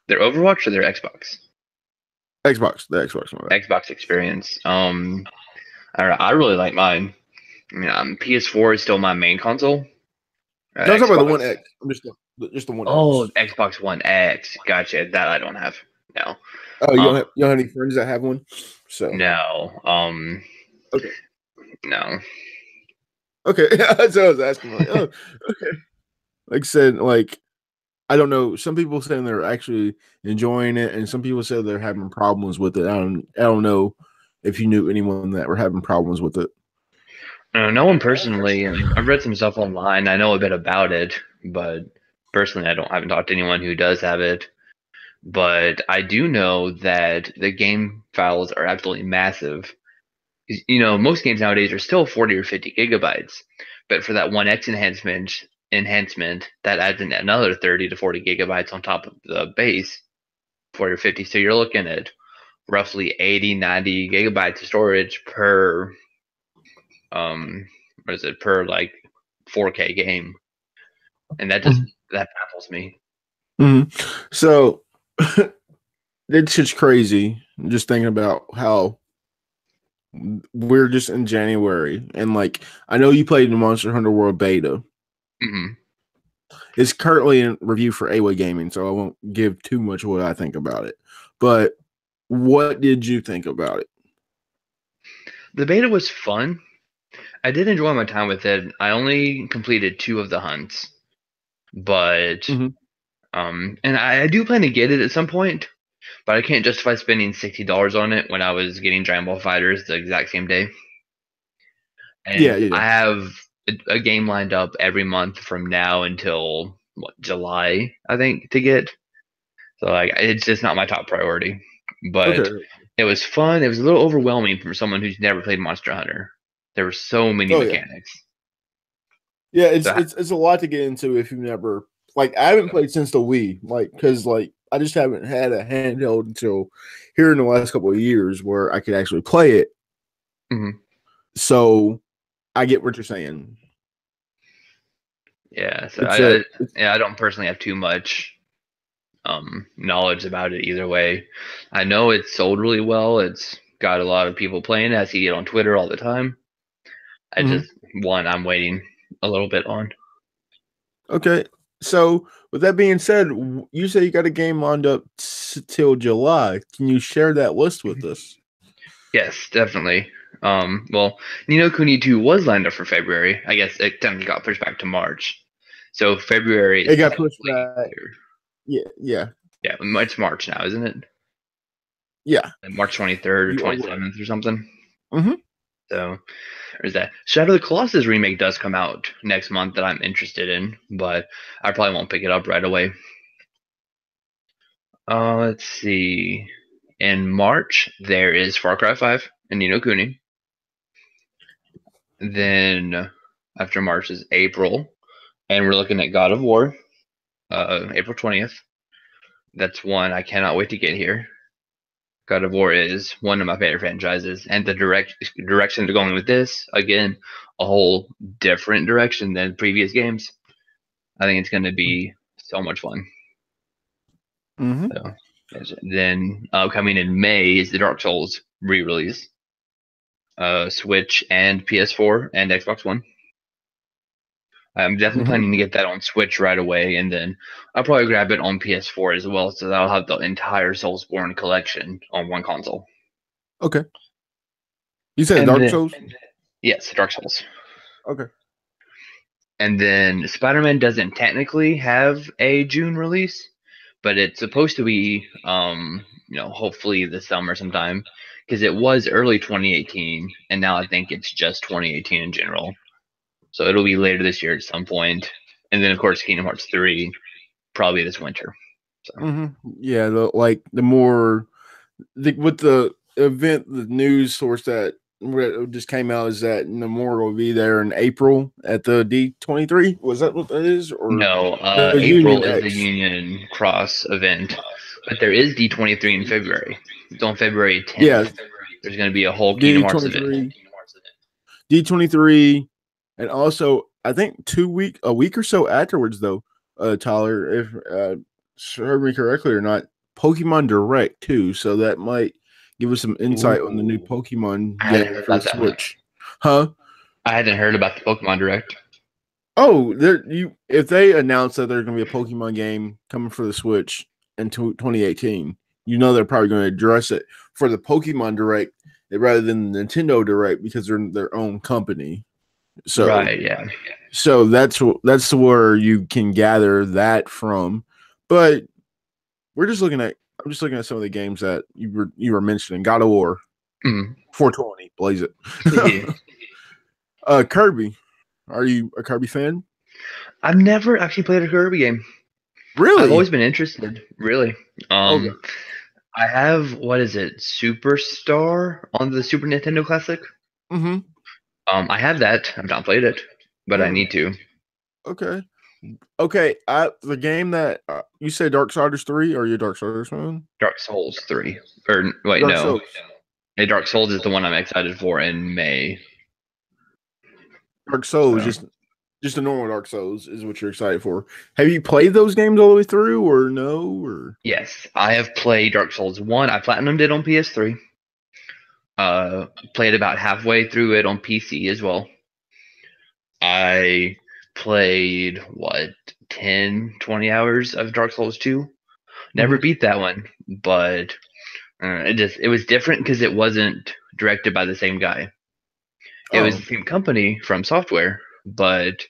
their Overwatch or their Xbox? Xbox? The Xbox one. Xbox experience. I don't know. I really like mine. I mean, PS4 is still my main console. No, I'm talking about the Xbox. One X. I'm just the One Oh, X. Xbox One X. Gotcha. That I don't have. No. Oh, Um, you don't have any friends that have one? So no. okay, No. okay. That's what I was asking. Like, oh, okay. Like I said, like I don't know. Some people saying they're actually enjoying it, and some people say they're having problems with it. I don't know if you knew anyone that were having problems with it. No one personally. I've read some stuff online. I know a bit about it, but personally, I haven't talked to anyone who does have it. But I do know that the game files are absolutely massive. Most games nowadays are still 40 or 50 gigabytes, but for that 1X enhancement, that adds in another 30 to 40 gigabytes on top of the base 40 or 50. So you're looking at roughly 80, 90 gigabytes of storage per what is it, per like 4K game, and that baffles me. Mm-hmm. So it's just crazy. Just thinking about how we're just in January, and like I know you played the Monster Hunter World beta. Hmm. It's currently in review for AWA Gaming, so I won't give too much what I think about it. But what did you think about it? The beta was fun. I did enjoy my time with it. I only completed 2 of the hunts, but Mm-hmm. and I do plan to get it at some point, but I can't justify spending $60 on it when I was getting Dragon Ball Fighters the exact same day. Yeah, And yeah. I have a game lined up every month from now until July, I think, to get. So like, it's just not my top priority. But Okay. it was fun. It was a little overwhelming for someone who's never played Monster Hunter. There were so many Oh yeah. mechanics. Yeah, So it's a lot to get into if you've never like I haven't played since the Wii, like because like I just haven't had a handheld until here in the last couple of years where I could actually play it. mhm. So I get what you're saying. Yeah, so It's a it's, yeah, I don't personally have too much knowledge about it either way. I know it's sold really well. It's got a lot of people playing it. I see it on Twitter all the time. I mhm. just one I'm waiting a little bit on. Okay. So, with that being said, you say you got a game lined up till July. Can you share that list with us? Yes, definitely. Well, Nino Kuni 2 was lined up for February. I guess it technically got pushed back to March. So February is It got pushed technically back. clear. Yeah, yeah, Yeah, it's March now, isn't it? yeah. Like March 23rd or You are right. 27th or something. Mm-hmm. So there's that. Shadow of the Colossus remake does come out next month that I'm interested in, but I probably won't pick it up right away. Let's see. In March, there is Far Cry 5 and Nino Kuni. Then after March is April, and we're looking at God of War, April 20th. That's one I cannot wait to get here. God of War is one of my favorite franchises, and the direction they're going with this, again, a whole different direction than previous games. I think it's going to be so much fun. Mm-hmm. So, then coming in May is the Dark Souls re-release, Switch and PS4 and Xbox One. I'm definitely Mm-hmm. planning to get that on Switch right away, and then I'll probably grab it on PS4 as well, so that I'll have the entire Soulsborne collection on one console. Okay. You said And Dark then, Souls? yes, Dark Souls. Okay. And then Spider-Man doesn't technically have a June release, but it's supposed to be, hopefully this summer sometime, because it was early 2018, and now I think it's just 2018 in general. So it'll be later this year at some point. And then, of course, Kingdom Hearts 3, probably this winter. So. Mm-hmm. Yeah, the more with the event, the news source that just came out is that Nomura will be there in April at the D23. Was that what that is, or No, the Union April is the X? Union Cross event, but there is D23 in February. It's on February 10th. Yeah, There's going to be a whole Kingdom Hearts event. D23, and also I think a week or so afterwards, though, Tyler, if heard me correctly or not, Pokemon Direct too. So that might give us some insight on the new Ooh, I Pokemon hadn't game heard for the about that one. Switch. Huh? I hadn't heard about the Pokemon Direct. Oh, if they announce that there's going to be a Pokemon game coming for the Switch in 2018, you know they're probably going to address it for the Pokemon Direct rather than the Nintendo Direct because they're their own company. So, Right, yeah. so that's where you can gather that from. But we're just looking at I'm just looking at some of the games that you were mentioning. God of War, Mm. 420, blaze it. Yeah. Kirby, are you a Kirby fan? I've never actually played a Kirby game. I've Really? always been interested, really. Okay. I have, what is it, Superstar on the Super Nintendo Classic? Mm-hmm. I have that. I've not played it, but I Mm, need to. okay. Okay. The game that you said Darksiders 3, or you Darksiders fan? Dark Souls 3. Or, wait, Dark no. Souls. Hey, Dark Souls is the one I'm excited for in May. Dark Souls, So, just a normal Dark Souls is what you're excited for. Have you played those games all the way through, or no? Or yes, I have played Dark Souls 1. I platinumed it on PS3. Played about halfway through it on PC as well. I played, what, 10, 20 hours of Dark Souls 2. Never Mhm. beat that one, but it was different because it wasn't directed by the same guy. It was Oh, the same company from software, but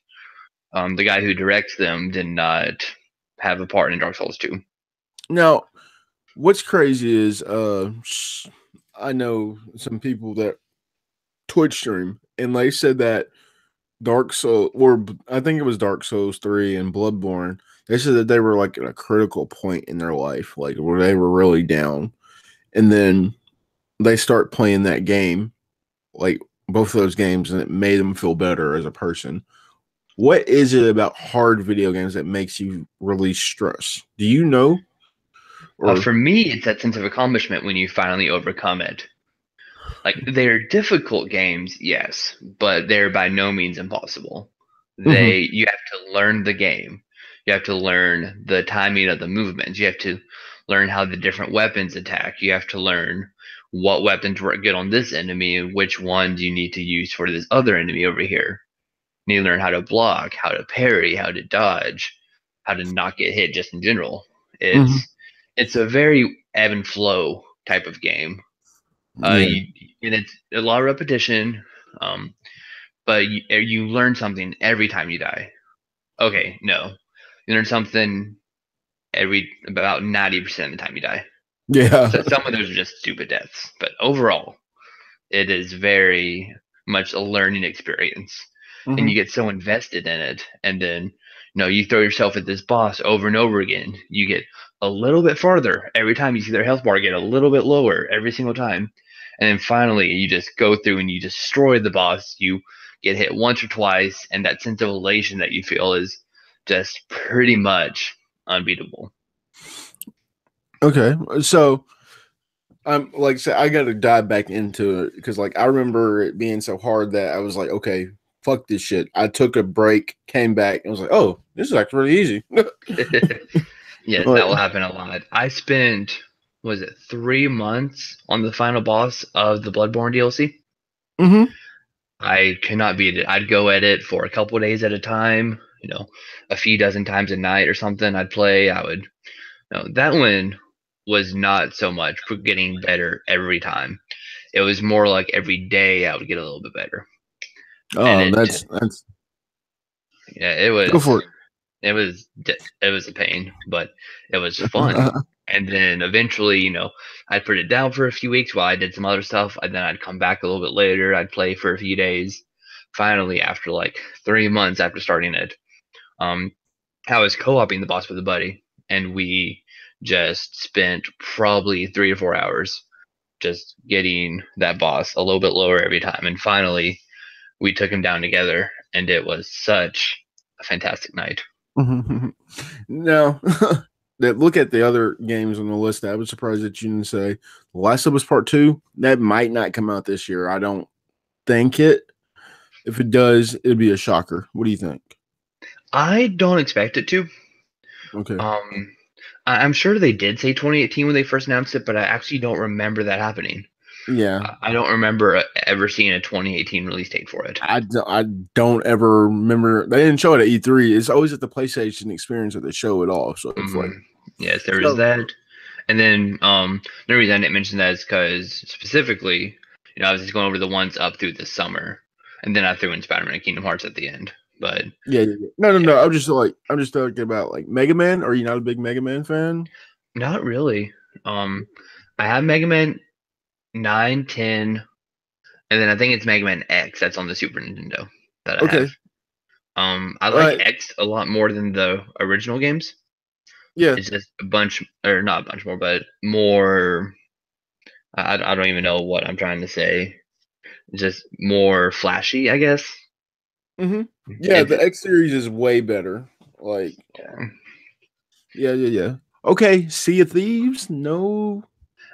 the guy who directs them did not have a part in Dark Souls 2. now what's crazy is I know some people that Twitch stream, and they said that Dark Soul, or I think it was Dark Souls 3 and Bloodborne, they said that they were like at a critical point in their life, like where they were really down. And then they start playing that game, like both of those games, and it made them feel better as a person. What is it about hard video games that makes you release stress? Do you know? Or For me, it's that sense of accomplishment when you finally overcome it. Like they're difficult games, yes, but they're by no means impossible. Mhm. You have to learn the game. You have to learn the timing of the movements. You have to learn how the different weapons attack. You have to learn what weapons work good on this enemy and which ones you need to use for this other enemy over here. You need to learn how to block, how to parry, how to dodge, how to not get hit just in general. Mhm. It's a very ebb and flow type of game. Yeah. And it's a lot of repetition, um, but you learn something every time you die. Okay, no, you learn something every about 90% of the time you die. Yeah. So some of those are just stupid deaths, but overall, it is very much a learning experience, and Mhm. you get so invested in it. And then, you throw yourself at this boss over and over again. You get a little bit farther every time. You see their health bar get a little bit lower every single time, and then finally you just go through and you destroy the boss. You get hit once or twice, and that sense of elation that you feel is just pretty much unbeatable. Okay. So I'm like I said, I got to dive back into it because like I remember it being so hard that I was like, okay, fuck this shit. I took a break, came back, and was like, oh, this is actually really easy. Yes, that Like, will happen a lot. I spent, was it 3 months on the final boss of the Bloodborne DLC? mhm. I cannot beat it. I'd go at it for a couple of days at a time, a few dozen times a night or something. I'd play. I would, that one was not so much for getting better every time. It was more like every day I would get a little bit better. And Oh, that's yeah, it go was for It was it was a pain, but it was fun. And then eventually, I'd put it down for a few weeks while I did some other stuff, and then I'd come back a little bit later. I'd play for a few days. Finally, after like 3 months after starting it, um, I was co-oping the boss with a buddy, and we just spent probably 3 to 4 hours just getting that boss a little bit lower every time. And finally, we took him down together, and it was such a fantastic night. now that look at the other games on the list. I was surprised that you didn't say The Last of Us Part Two. That might not come out this year. I don't think it. If it does, it'd be a shocker. What do you think? I don't expect it to. Okay. Um, I'm sure they did say 2018 when they first announced it, but I actually don't remember that happening. Yeah. I don't remember ever seeing a 2018 release date for it. I don't ever remember. They didn't show it at E3. It's always at the PlayStation Experience that they show it all. So it's like, Mm, yes, there is so that. And then the reason I didn't mention that is because specifically, I was just going over the ones up through the summer, and then I threw in Spider-Man and Kingdom Hearts at the end. But yeah, yeah, yeah. No, no, yeah, no. I'm just talking about like Mega Man. Are you not a big Mega Man fan? not really. Um, I have Mega Man 9, 10, and then I think it's Mega Man X that's on the Super Nintendo that I have. Okay. I All like right. X a lot more than the original games. Yeah. It's just a bunch, or not a bunch more, but more. I don't even know what I'm trying to say. Just more flashy, I guess. Mm-hmm. Yeah. It, The X series is way better. Like, yeah. yeah, yeah, yeah. Okay. Sea of Thieves. No.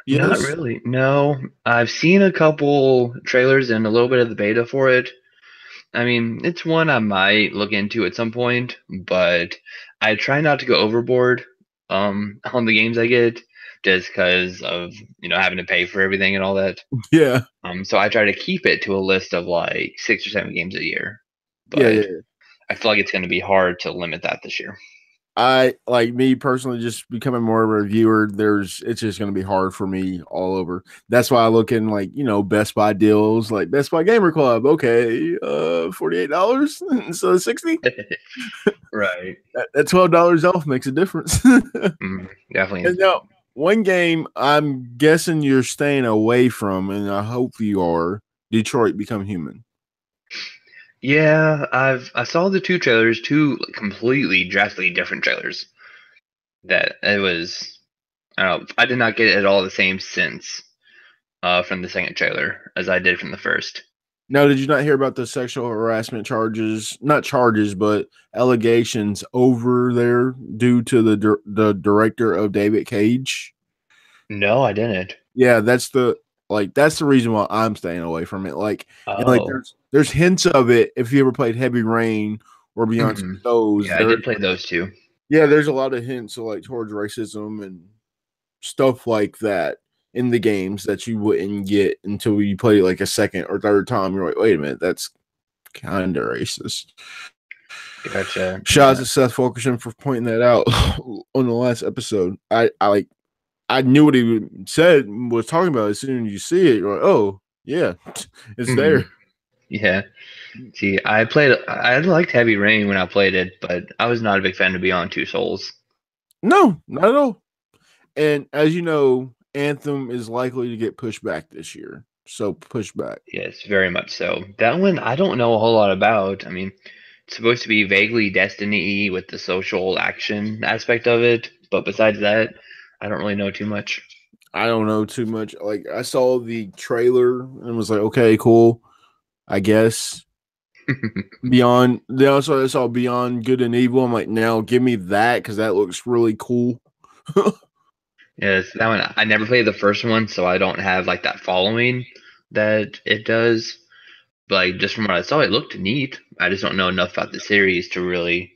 Not Yes. really. No, I've seen a couple trailers and a little bit of the beta for it. I mean, it's one I might look into at some point, but I try not to go overboard on the games I get just because of, having to pay for everything and all that. Yeah. So I try to keep it to a list of like 6 or 7 games a year, Yeah. but Yeah. I feel like it's going to be hard to limit that this year. I like me personally just becoming more of a reviewer. It's just going to be hard for me all over. That's why I look in like Best Buy deals, like Best Buy Gamer Club. Okay, $48 instead of 60. Right. That $12 off makes a difference. Definitely. And now one game I'm guessing you're staying away from, and I hope you are. Detroit Become Human. Yeah, I saw the two trailers, two completely drastically different trailers. That it was, I don't know, I did not get at all the same sense from the second trailer as I did from the first. Now, did you not hear about the sexual harassment charges? Not charges, but allegations over there due to the director of David Cage. No, I didn't. Yeah, that's the reason why I'm staying away from it. Like, and like Oh, there's hints of it. If you ever played Heavy Rain or Beyond Two hmm. Souls, Yeah, I did play those two. there's a lot of hints of like towards racism and stuff like that in the games that you wouldn't get until you play like a second or third time. You're like, wait a minute, that's kind of racist. Gotcha. Shout out to Seth Fulkerson for pointing that out on the last episode. I knew what he said was talking about as soon as you see it. You're like, oh yeah, it's there. Yeah. See, I liked Heavy Rain when I played it, but I was not a big fan of Beyond Two Souls. No, not at all. And as you know, Anthem is likely to get pushed back this year. So push back. Yes, very much so. That one I don't know a whole lot about. I mean, it's supposed to be vaguely Destiny with the social action aspect of it, but besides that, I don't really know too much. I don't know too much. Like I saw the trailer and was like, okay, cool. I guess. Beyond they also I saw Beyond Good and Evil. I'm like, now give me that because that looks really cool. Yes, that one I never played the first one, so I don't have like that following that it does. But like just from what I saw, it looked neat. I just don't know enough about the series to really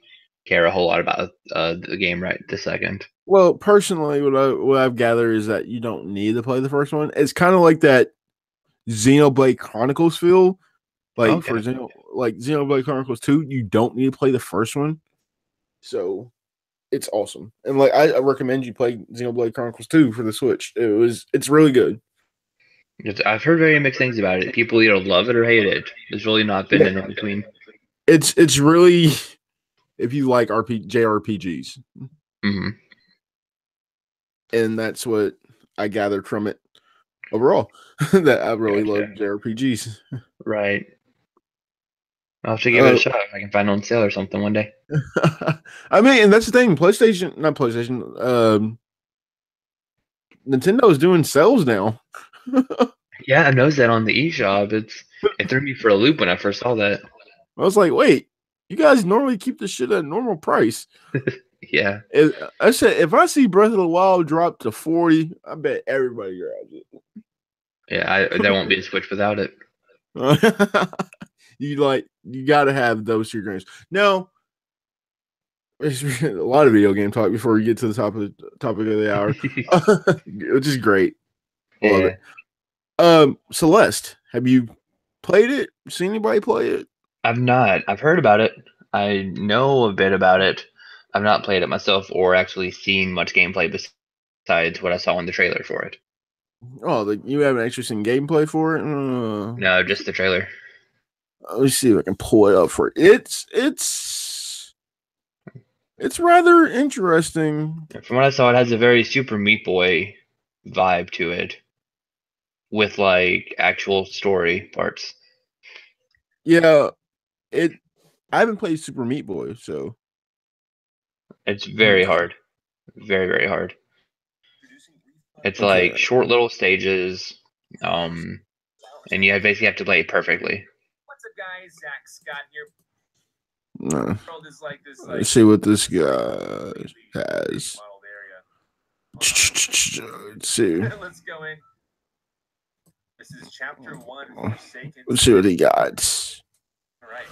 care a whole lot about the game right this second. Well, personally, what I've gathered is that you don't need to play the first one. It's kind of like that Xenoblade Chronicles feel. Like Okay. for example, like Xenoblade Chronicles 2, you don't need to play the first one. So it's awesome. And like I recommend you play Xenoblade Chronicles 2 for the Switch. It's really good. I've heard very mixed things about it. People either love it or hate it. There's really not been Yeah. an in between. It's really if you like JRPGs. Mm-hmm. And that's what I gathered from it overall. That I really Gotcha. love JRPGs. Right. I'll have to give it a shot if I can find it on sale or something one day. I mean, and that's the thing. Not PlayStation. Nintendo is doing sales now. Yeah, I noticed that on the eShop. It threw me for a loop when I first saw that. I was like, wait, you guys normally keep the shit at normal price. Yeah. I said, if I see Breath of the Wild drop to 40, I bet everybody grabs it. Yeah, there won't be a Switch without it. You got to have those two games. Now, there's a lot of video game talk before we get to the topic of the hour, which is great. I love it. Celeste, have you played it? Seen anybody play it? I've not. I've heard about it. I know a bit about it. I've not played it myself or actually seen much gameplay besides what I saw in the trailer for it. Oh, you haven't actually seen gameplay for it? No, just the trailer. Let me see if I can pull it up for it. It's rather interesting. From what I saw, it has a very Super Meat Boy vibe to it, with like actual story parts. Yeah, I haven't played Super Meat Boy, so it's very hard, very very hard. It's like short little stages, and you basically have to play it perfectly. What's up, guys? Zach Scott here. No. Let's see what this guy has. Let's see. Let's go in. This is chapter 1. Let's see what he got. All right.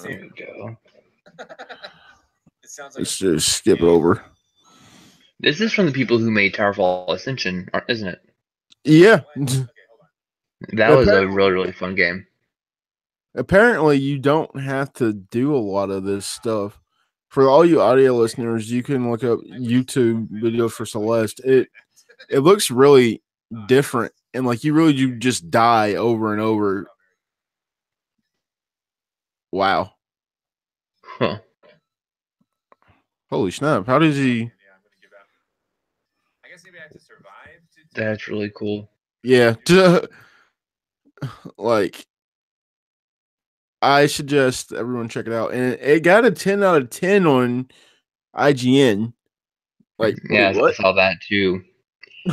There we go. It sounds like let's just skip over. This is from the people who made Towerfall Ascension, isn't it? Yeah. That was a really, really fun game. Apparently, you don't have to do a lot of this stuff. For all you audio listeners, you can look up YouTube videos for Celeste. It looks really different, and like you just die over and over. Wow. Huh. Holy snap. How does he... I guess maybe I have to survive. That's really cool. Yeah. Like, I suggest everyone check it out. And it got a 10 out of 10 on IGN. Like, yeah, I saw that too.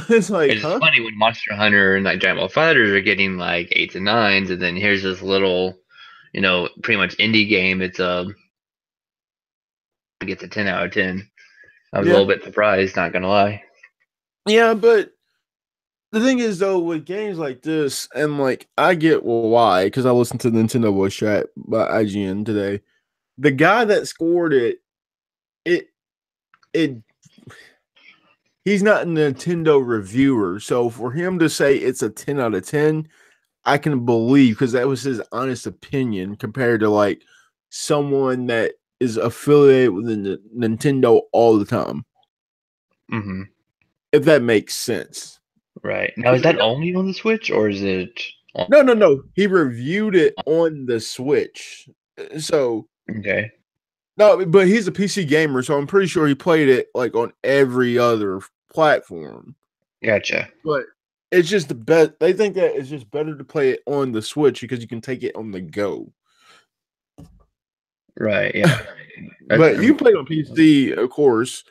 It's like, it's funny when Monster Hunter and like Giant Ball Fighters are getting like 8s and 9s, and then here's this little, pretty much indie game. It gets a 10 out of 10. I was a little bit surprised, not gonna lie. Yeah, but the thing is, though, with games like this, and like I get why, because I listened to the Nintendo Voice Chat by IGN today. The guy that scored it, he's not a Nintendo reviewer, so for him to say it's a 10 out of 10, I can believe because that was his honest opinion compared to like someone that is affiliated with Nintendo all the time. Mm-hmm. If that makes sense. Right. Now, is that only on the Switch, or is it on... No. He reviewed it on the Switch. So Okay. no, but he's a PC gamer, so I'm pretty sure he played it like on every other platform. Gotcha. But it's just the best. They think that it's just better to play it on the Switch because you can take it on the go. Right. Yeah. But you play on PC, of course.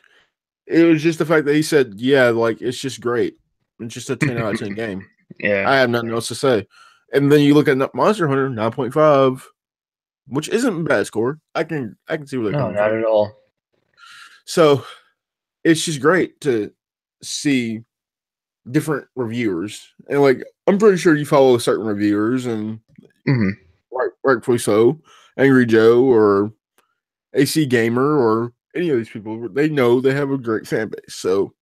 It was just the fact that he said, "Yeah, like it's just great. It's just a 10 out of 10 game." Yeah. I have nothing else to say. And then you look at Monster Hunter 9.5, which isn't a bad score. I can see where they're coming not from. at all. So it's just great to see different reviewers. And like I'm pretty sure you follow certain reviewers and rightfully so. Angry Joe or AC Gamer or any of these people, they know they have a great fan base. So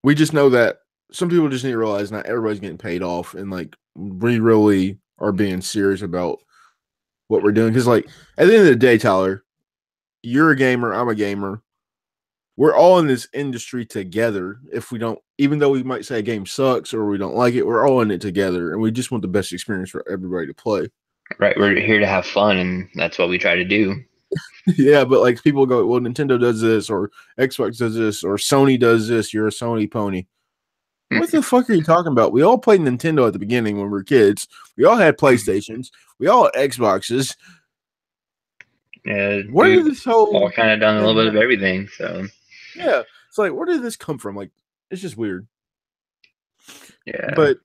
we just know that some people just need to realize not everybody's getting paid off, and like we really are being serious about what we're doing. Because like at the end of the day, Tyler, you're a gamer, I'm a gamer. We're all in this industry together. If we don't, even though we might say a game sucks or we don't like it, we're all in it together, and we just want the best experience for everybody to play. Right. We're here to have fun, and that's what we try to do. Yeah, but like people go, well, Nintendo does this, or Xbox does this, or Sony does this. You're a Sony pony. What the fuck are you talking about? We all played Nintendo at the beginning when we were kids. We all had PlayStations. We all had Xboxes. Yeah, Where did this whole all kind of done a little bit of everything? So yeah, it's like where did this come from? Like it's just weird. Yeah, but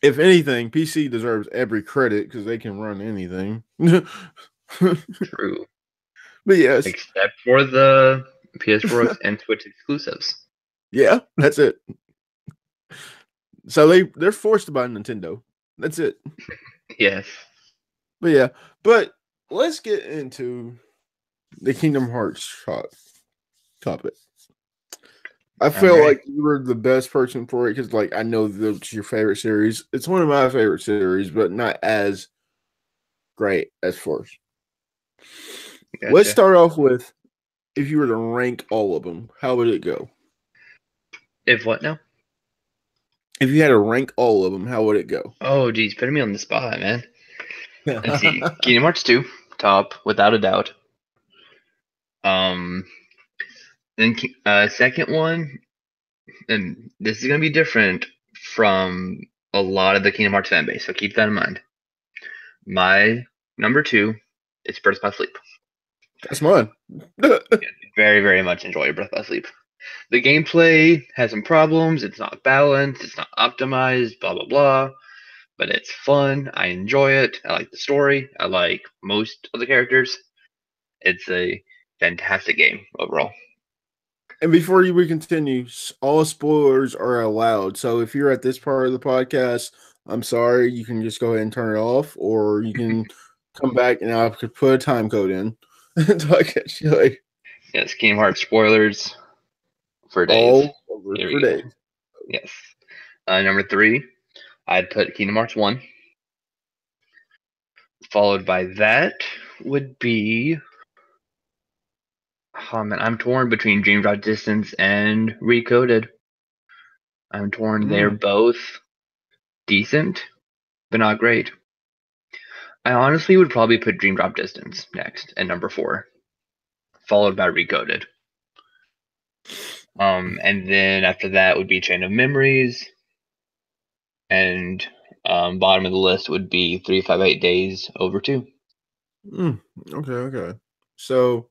if anything, PC deserves every credit because they can run anything. True. But yes, except for the PS4 and Switch exclusives. Yeah, that's it. So they're forced to buy Nintendo. That's it. Yes. But yeah, but let's get into the Kingdom Hearts topic. I feel like you were the best person for it because, like, I know that's your favorite series. It's one of my favorite series, but not as great as Force. Gotcha. Let's start off with, if you were to rank all of them, how would it go? If what now? If you had to rank all of them, how would it go? Oh, geez, putting me on the spot, man. Let's see. Kingdom Hearts 2, top, without a doubt. Then second one, and this is gonna be different from a lot of the Kingdom Hearts fan base, so keep that in mind. My number 2 is Birth by Sleep. That's mine. Very, very much enjoy Birth by Sleep. The gameplay has some problems. It's not balanced. It's not optimized. Blah blah blah. But it's fun. I enjoy it. I like the story. I like most of the characters. It's a fantastic game overall. And before we continue, all spoilers are allowed. So if you're at this part of the podcast, I'm sorry. You can just go ahead and turn it off, or you can come back and I could put a time code in until I catch you. Like, yes, Kingdom Hearts spoilers for days. All over for days. Yes. Number 3, I'd put Kingdom Hearts 1. Followed by that would be... Oh man, I'm torn between Dream Drop Distance and Recoded. I'm torn. They're both decent, but not great. I honestly would probably put Dream Drop Distance next at number 4, followed by Recoded. And then after that would be Chain of Memories, and bottom of the list would be 358 Days Over 2. Okay. So,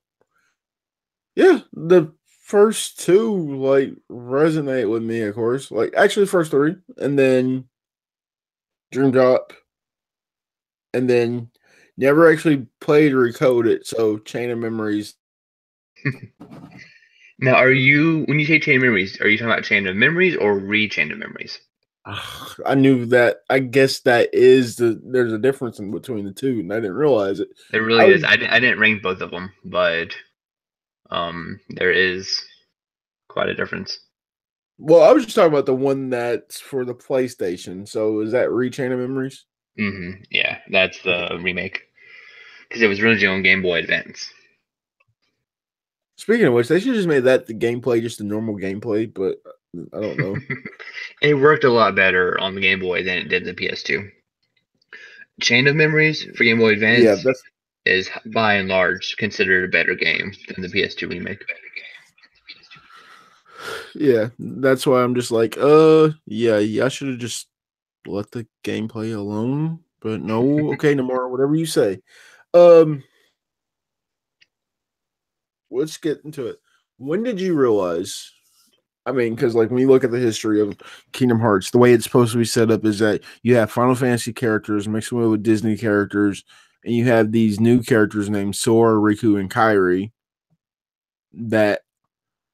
yeah, the first 2 like resonate with me, of course. Like actually, first 3, and then Dream Drop, and then never actually played or Recoded. So Chain of Memories. Now, when you say Chain of Memories, are you talking about Chain of Memories or Re-Chain of Memories? I knew that. I guess there's a difference in between the two, and I didn't realize it. There really is. I didn't rank both of them, but there is quite a difference. Well, I was just talking about the one that's for the PlayStation. So is that Re-Chain of Memories? Yeah, that's the remake. because it was originally on Game Boy Advance. Speaking of which, they should have just made that the gameplay, just the normal gameplay, but I don't know. It worked a lot better on the Game Boy than it did the PS2. Chain of Memories for Game Boy Advance Yeah, that's is by and large considered a better game than the PS2 remake. yeah, that's why I'm just like, yeah, I should have just let the gameplay alone. But no, okay, Namara, whatever you say. Let's get into it. When did you realize? I mean, because like when you look at the history of Kingdom Hearts, the way it's supposed to be set up is that you have Final Fantasy characters mixed with Disney characters, and you have these new characters named Sora, Riku, and Kairi that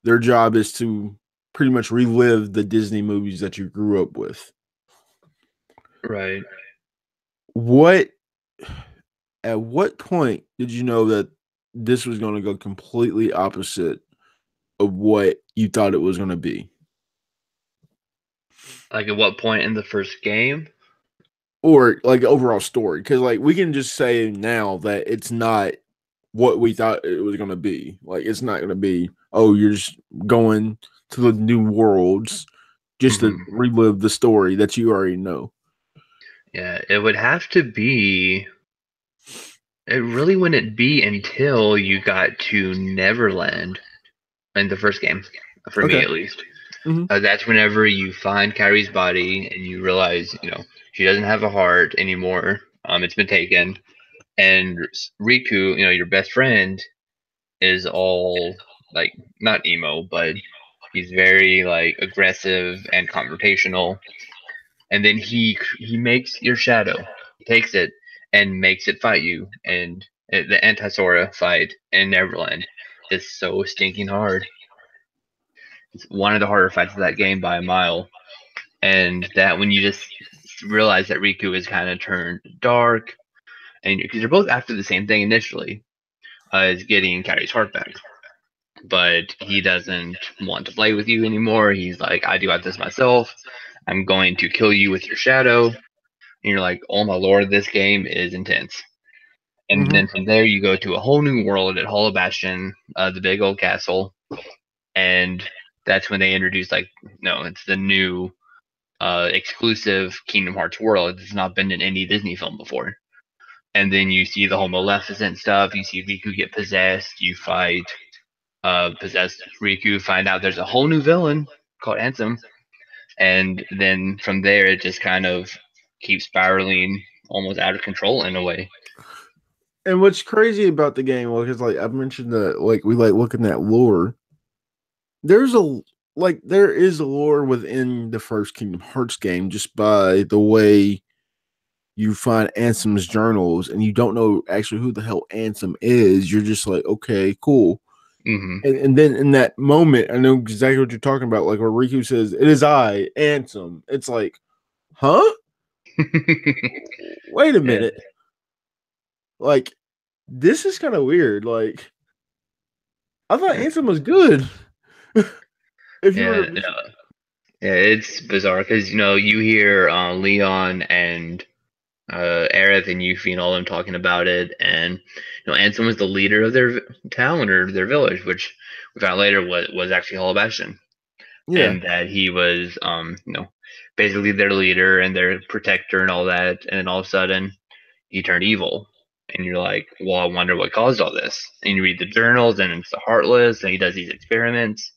their job is to pretty much relive the Disney movies that you grew up with. Right. At what point did you know that this was going to go completely opposite of what you thought it was going to be? Like at what point in the first game? Or like overall story? Because like we can just say now that it's not what we thought it was going to be. Like it's not going to be, oh, you're just going to the new worlds just to relive the story that you already know. Yeah, it would have to be. It really wouldn't be until you got to Neverland in the first game, for me at least. That's whenever you find Kairi's body and you realize, she doesn't have a heart anymore. It's been taken, and Riku, your best friend, is all like not emo, but he's very like aggressive and confrontational. And then he makes your shadow, he takes it and makes it fight you. And the anti-Sora fight in Neverland is so stinking hard. It's one of the harder fights of that game by a mile. And that when you just realize that Riku is kind of turned dark, and because you're both after the same thing initially, is getting Kairi's heart back. But he doesn't want to play with you anymore. He's like, I do this myself. I'm going to kill you with your shadow. And you're like, oh my lord, this game is intense. And then from there, you go to a whole new world at Hollow Bastion, the big old castle. And that's when they introduce, it's the new exclusive Kingdom Hearts world. It's not been in any Disney film before. And then you see the whole Maleficent stuff. You see Riku get possessed. You fight possessed Riku, find out there's a whole new villain called Ansem. And then from there, it just kind of keeps spiraling almost out of control in a way. And what's crazy about the game, because like I've mentioned that, like we like looking at lore. There is a lore within the first Kingdom Hearts game just by the way you find Ansem's journals, and you don't know actually who the hell Ansem is. You're just like, okay, cool. And then in that moment, I know exactly what you're talking about. Like where Riku says, "It is I, Ansem." It's like, huh? Wait a minute. Yeah. Like, this is kind of weird. Like, I thought Ansem was good. It's bizarre because you hear Leon and Aerith and Yuffie and all them talking about it, and Ansem was the leader of their town or their village, which we found later was actually Hollow Bastion. Yeah. And that he was basically their leader and their protector and all that, and then all of a sudden he turned evil. And you're like, well, I wonder what caused all this. And you read the journals, and it's the Heartless, and he does these experiments.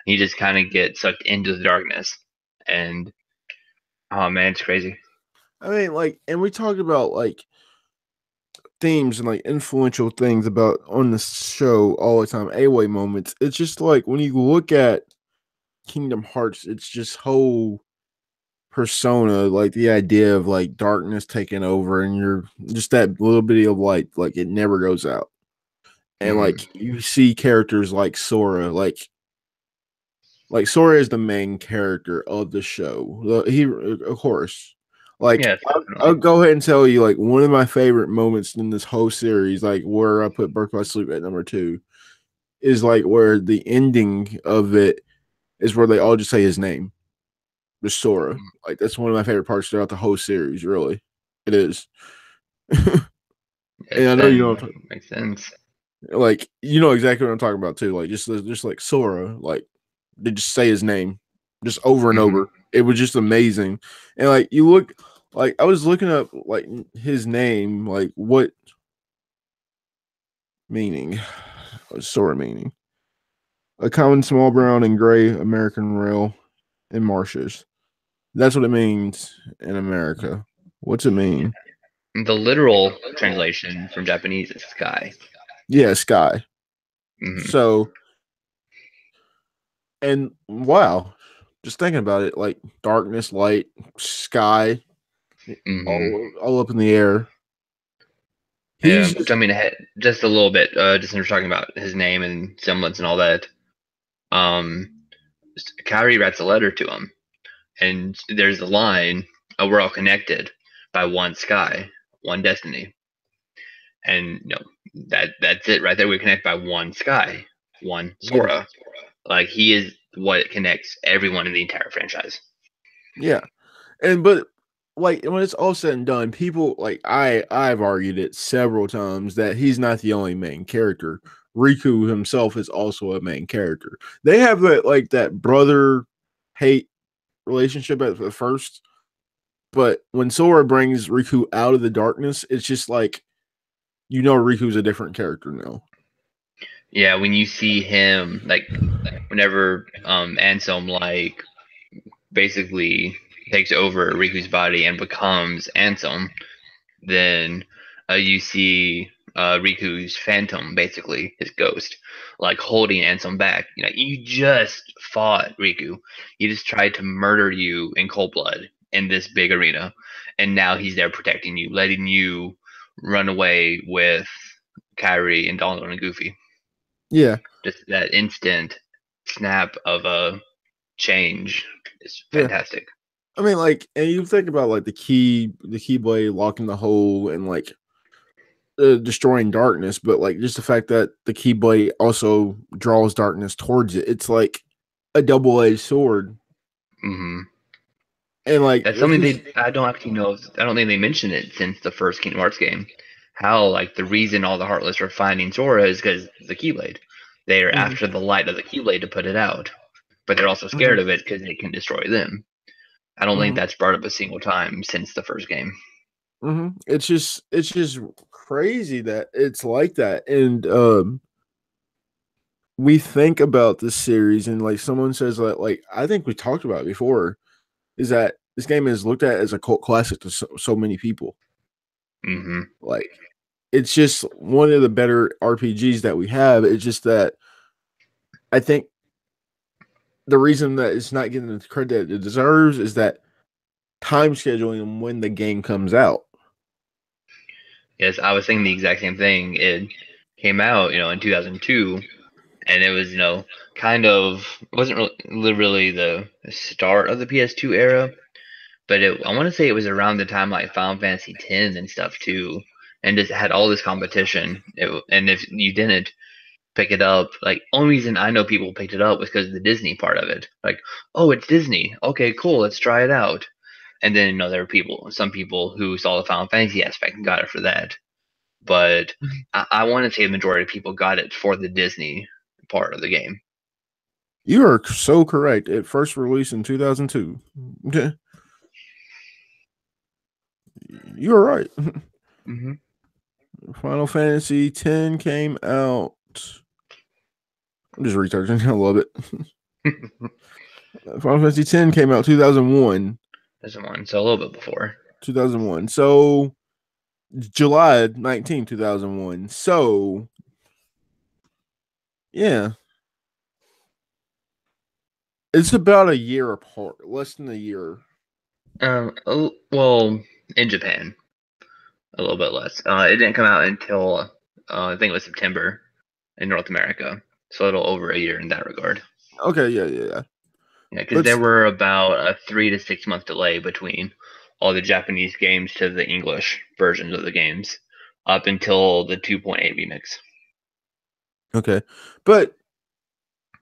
And you just kind of get sucked into the darkness. And, oh, man, it's crazy. I mean, and we talked about, themes and, influential things about on the show all the time, AWA moments. It's just, when you look at Kingdom Hearts, it's just whole persona, the idea of darkness taking over, and you're just that little bit of light, it never goes out. And you see characters like Sora, like Sora is the main character of the show. He, of course, I'll go ahead and tell you, one of my favorite moments in this whole series, where I put Birth by Sleep at number 2, is where the ending of it is where they all just say his name. The Sora. That's one of my favorite parts throughout the whole series, really. It is. And I know you know makes sense. like you know exactly what I'm talking about too. Like just like Sora, like they just say his name just over and over. It was just amazing. And like you look like I was looking up like his name, like what meaning? Sora meaning. A common small brown and gray American rail in marshes. That's what it means in America. What's it mean? The literal translation from Japanese is sky. Yeah, sky. Mm-hmm. So, and wow, just thinking about it, like darkness, light, sky, all up in the air. He's just, Jumping ahead just a little bit, just when we're talking about his name and semblance and all that. Kyrie writes a letter to him, and there's a line, "We're all connected by one sky, one destiny," and that's it right there. We connect by one sky, one Sora. Like he is what connects everyone in the entire franchise. Yeah, and but like when it's all said and done, people like I've argued it several times that he's not the only main character. Riku himself is also a main character. They have that like that brother hate relationship at the first, but when Sora brings Riku out of the darkness, it's just like you know Riku's a different character now. Yeah, when you see him, like whenever Ansem like basically takes over Riku's body and becomes Ansem, then you see Riku's phantom, basically his ghost, like holding Ansem back. You just fought Riku. He just tried to murder you in cold blood in this big arena, and now he's there protecting you, letting you run away with Kyrie and Donald and Goofy. Yeah, just that instant snap of a change is fantastic. I mean, like, and you think about like the keyblade locking the hole and like destroying darkness, but like just the fact that the keyblade also draws darkness towards it, it's like a double-edged sword. Mm-hmm. And like that's something I don't actually know. I don't think they mentioned it since the first Kingdom Hearts game. How like the reason all the Heartless are finding Sora is because the keyblade. They are after the light of the keyblade to put it out, but they're also scared of it because it can destroy them. I don't think that's brought up a single time since the first game. It's just crazy that it's like that. And we think about this series and like someone says that like I think we talked about it before is that this game is looked at as a cult classic to so many people. Like it's just one of the better RPGs that we have. It's just that I think the reason that it's not getting the credit it deserves is that time scheduling when the game comes out. Yes, I was thinking the exact same thing. It came out, in 2002, and it was, kind of it wasn't really the start of the PS2 era, but I want to say it was around the time like Final Fantasy X and stuff too, and just had all this competition. And if you didn't pick it up, like only reason I know people picked it up was because of the Disney part of it. Like, oh, it's Disney. Okay, cool. Let's try it out. And then there were some people who saw the Final Fantasy aspect and got it for that. But I want to say the majority of people got it for the Disney part of the game. You are so correct. It first released in 2002. Okay. You are right. Final Fantasy X came out. I'm just researching. I love it. Final Fantasy X came out 2001. 2001, so a little bit before. 2001. So July 19, 2001. So yeah. It's about a year apart. Less than a year. Well, in Japan, a little bit less. It didn't come out until I think it was September in North America, so a little over a year in that regard. Okay, yeah. Yeah, because there were about a 3 to 6 month delay between all the Japanese games to the English versions of the games, up until the 2.8 remix. Okay, but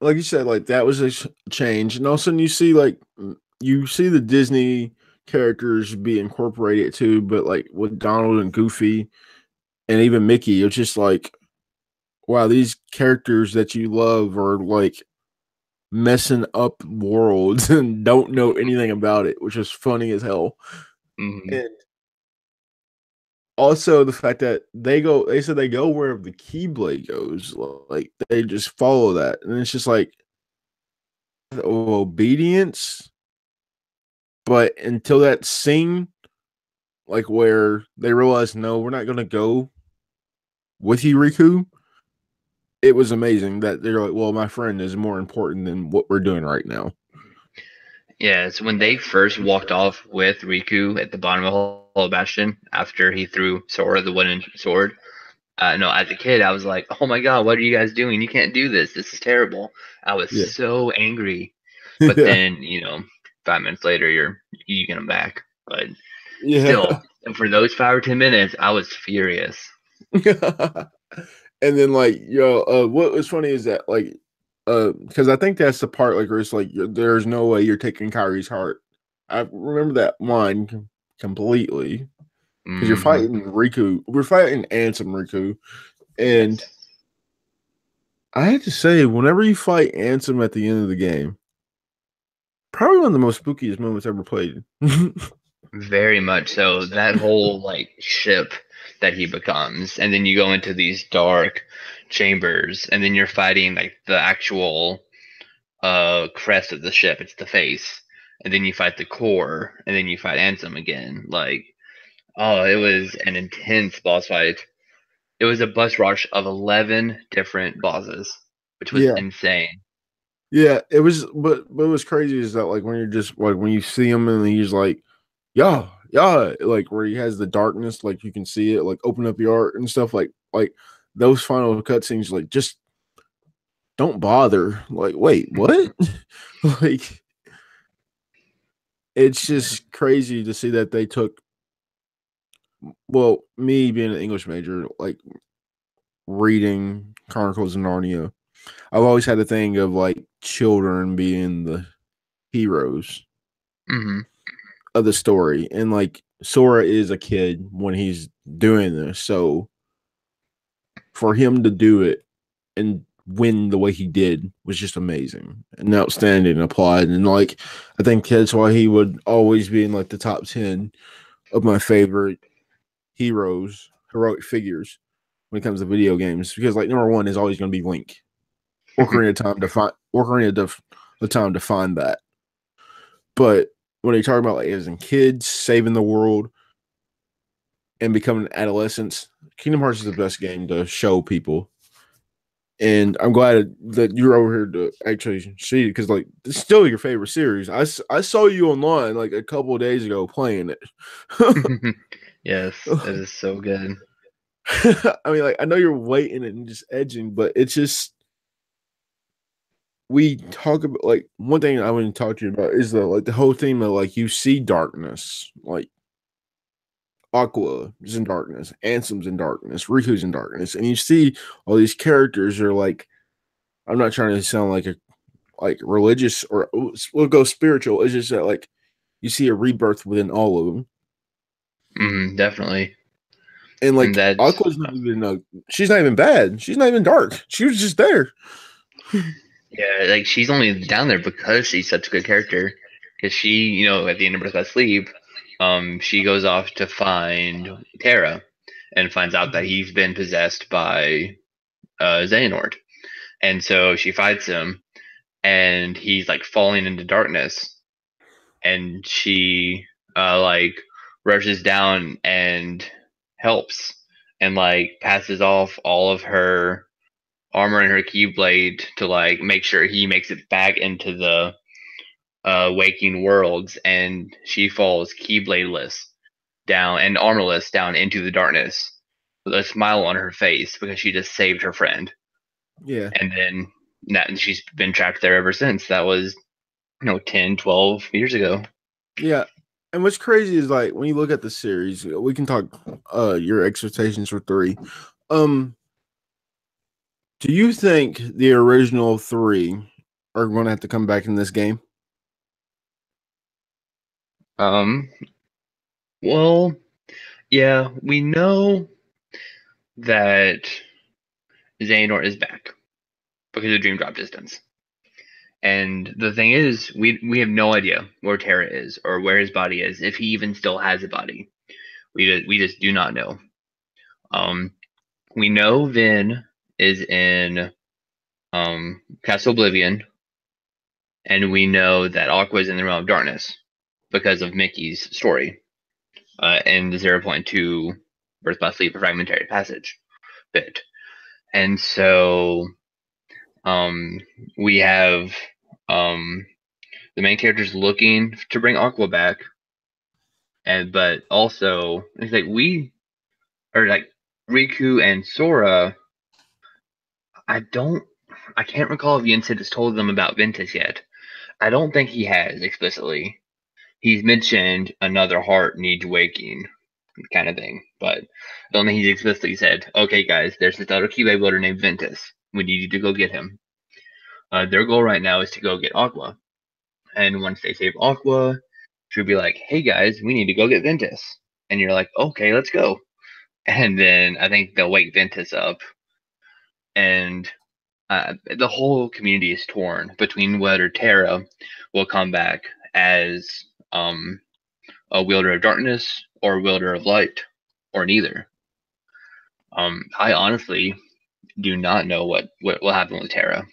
like you said, like that was a change, and all of a sudden you see the Disney characters be incorporated too, but like with Donald and Goofy, and even Mickey. It's just like, wow, these characters that you love are like messing up worlds and don't know anything about it, which is funny as hell. Mm-hmm. And also the fact that they said they go where the Keyblade goes, like they just follow that, and it's just like obedience. But until that scene, like where they realize, no, we're not gonna go with you, Riku. It was amazing that they're like, well, my friend is more important than what we're doing right now. Yeah, it's when they first walked off with Riku at the bottom of Hollow Bastion after he threw Sora the wooden sword. No, as a kid, I was like, "Oh my god, what are you guys doing? You can't do this. This is terrible." I was Yeah, so angry. But yeah, then, 5 minutes later, you get them back. But yeah. still, for those 5 or 10 minutes, I was furious. And then like what was funny is that like because I think that's the part like where it's like there's no way you're taking Kyrie's heart. I remember that line completely because you're Hmm. fighting Riku. We're fighting Ansem Riku, and Yes, I had to say, whenever you fight Ansem at the end of the game, probably one of the most spookiest moments ever played. very much so. That whole like ship that he becomes, and then you go into these dark chambers, and then you're fighting like the actual crest of the ship. It's the face, and then you fight the core, and then you fight Ansem again. Like, oh, it was an intense boss fight. It was a bus rush of 11 different bosses, which was Yeah, insane. yeah, it was. But what was crazy is that like when you're just like when you see him and he's like, yeah, yeah, like where he has the darkness, like you can see it, like open up your art and stuff, like those final cutscenes, like just don't bother. Like, wait, what? Like, it's just crazy to see that they took. Well, me being an English major, like reading Chronicles of Narnia, I've always had a thing of like children being the heroes Hmm. of the story, and like Sora is a kid when he's doing this, so for him to do it and win the way he did was just amazing and outstanding and applied. And like, I think that's why he would always be in like the top 10 of my favorite heroes, heroic figures when it comes to video games. Because like number one is always going to be Link. Ocarina of Time to find that. But when you talk about like as in kids saving the world and becoming adolescents, Kingdom Hearts is the best game to show people. And I'm glad that you're over here to actually see it because, like, it's still your favorite series. I saw you online like a couple of days ago playing it. Yes, it is so good. I mean, like, I know you're waiting and just edging, but it's just we talk about like one thing I want to talk to you about is the whole theme of like you see darkness, like Aqua is in darkness, Ansem's in darkness, Riku's in darkness, and you see all these characters are like. I'm not trying to sound like religious or we'll go spiritual. It's just that like you see a rebirth within all of them, Definitely. and And like that's Aqua's not even she's not even bad. She's not even dark. She was just there. Yeah, like she's only down there because she's such a good character. Because she, at the end of Birth by Sleep, she goes off to find Terra and finds out that he's been possessed by Xehanort. And so she fights him, and he's like falling into darkness, and she like rushes down and helps, and like passes off all of her armor and her keyblade to like make sure he makes it back into the waking worlds, and she falls keybladeless down and armorless down into the darkness with a smile on her face because she just saved her friend. Yeah, And then she's been trapped there ever since. That was 10, 12 years ago. yeah. And what's crazy is like when you look at the series, we can talk your expectations for three. Um, do you think the original three are going to have to come back in this game? um well, yeah, we know that Xehanort is back because of Dream Drop Distance. And the thing is, we have no idea where Terra is or where his body is, if he even still has a body. We just do not know. We know Vin is in Castle Oblivion, and we know that Aqua is in the Realm of Darkness because of Mickey's story in the 0.2 Birth by Sleep, a Fragmentary Passage bit. And so we have the main characters looking to bring Aqua back, but also it's like Riku and Sora. I can't recall if Yen has told them about Ventus yet. I don't think he has explicitly. He's mentioned another heart needs waking, kind of thing, but I don't think he's explicitly said, "Okay, guys, there's this other Keyblade builder named Ventus. We need you to go get him." Their goal right now is to go get Aqua, and once they save Aqua, she'll be like, "Hey guys, we need to go get Ventus," and you're like, "Okay, let's go." And then I think they'll wake Ventus up, and the whole community is torn between whether Terra will come back as a wielder of darkness or a wielder of light, or neither. I honestly do not know what will happen with Terra.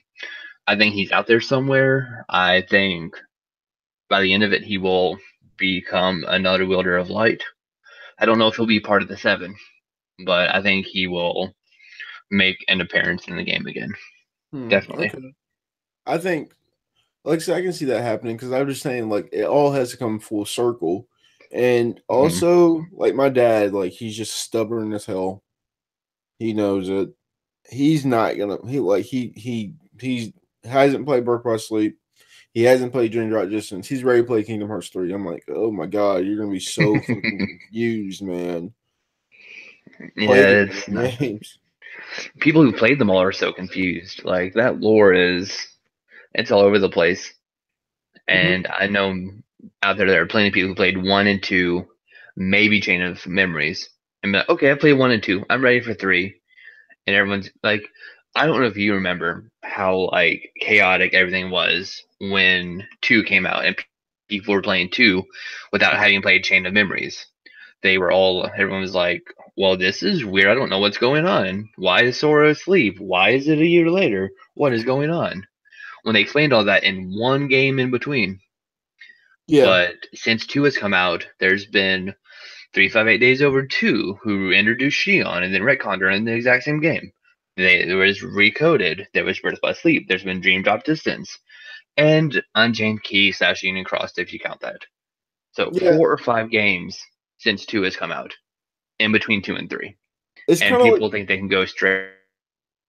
I think he's out there somewhere. I think by the end of it, he will become another wielder of light. I don't know if he'll be part of the 7, but I think he will make an appearance in the game again. Definitely. Okay. I think, like I said, I can see that happening because I'm just saying, like, it all has to come full circle. And also, like, my dad, like, he's just stubborn as hell. He knows it. He's not gonna. He hasn't played Birth by Sleep. He hasn't played Dream Drop Distance. He's ready to play Kingdom Hearts 3. I'm like, oh my god, you're gonna be so fucking confused, man. Yeah, it's not. Games. People who played them all are so confused. Like, that lore it's all over the place. And I know out there are plenty of people who played 1 and 2, maybe Chain of Memories, and be like, okay, I played 1 and 2. I'm ready for 3. And everyone's like, I don't know if you remember how like chaotic everything was when 2 came out and people were playing 2 without having played Chain of Memories. Everyone was like, well, this is weird. I don't know what's going on. Why is Sora asleep? Why is it a year later? What is going on? When they explained all that in one game in between. Yeah. But since 2 has come out, there's been 358 Days Over 2, who introduced Shion and then retconned her in the exact same game. There was Recoded, there was Birth by Sleep, there's been Dream Drop Distance, and Unchained Key / Union Crossed, if you count that. So 4 or 5 games since 2 has come out, in between 2 and 3. And people think they can go straight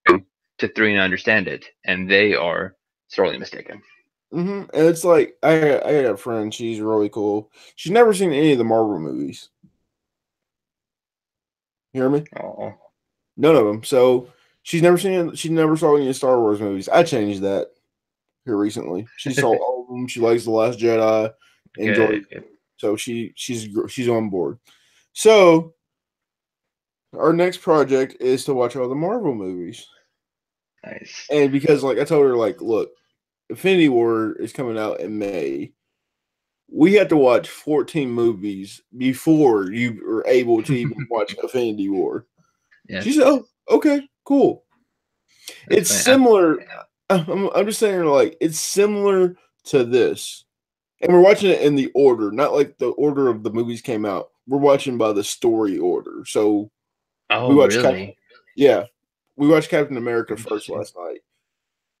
to 3 and understand it, and they are sorely mistaken. And it's like, I got a friend, she's really cool. She's never seen any of the Marvel movies. You hear me? Oh. None of them. So she never saw any Star Wars movies. I changed that here recently. She saw all of them. She likes The Last Jedi. Enjoyed it. So she's on board. So our next project is to watch all the Marvel movies. Nice. And because, like, I told her, like, look, Infinity War is coming out in May. We had to watch 14 movies before you were able to even watch Infinity War. Yeah. She said, oh, okay, cool. It's similar. I'm just saying, like, it's similar to this. And we're watching it in the order, not like the order of the movies came out. We're watching by the story order. So we watched really? We watched Captain America first last night.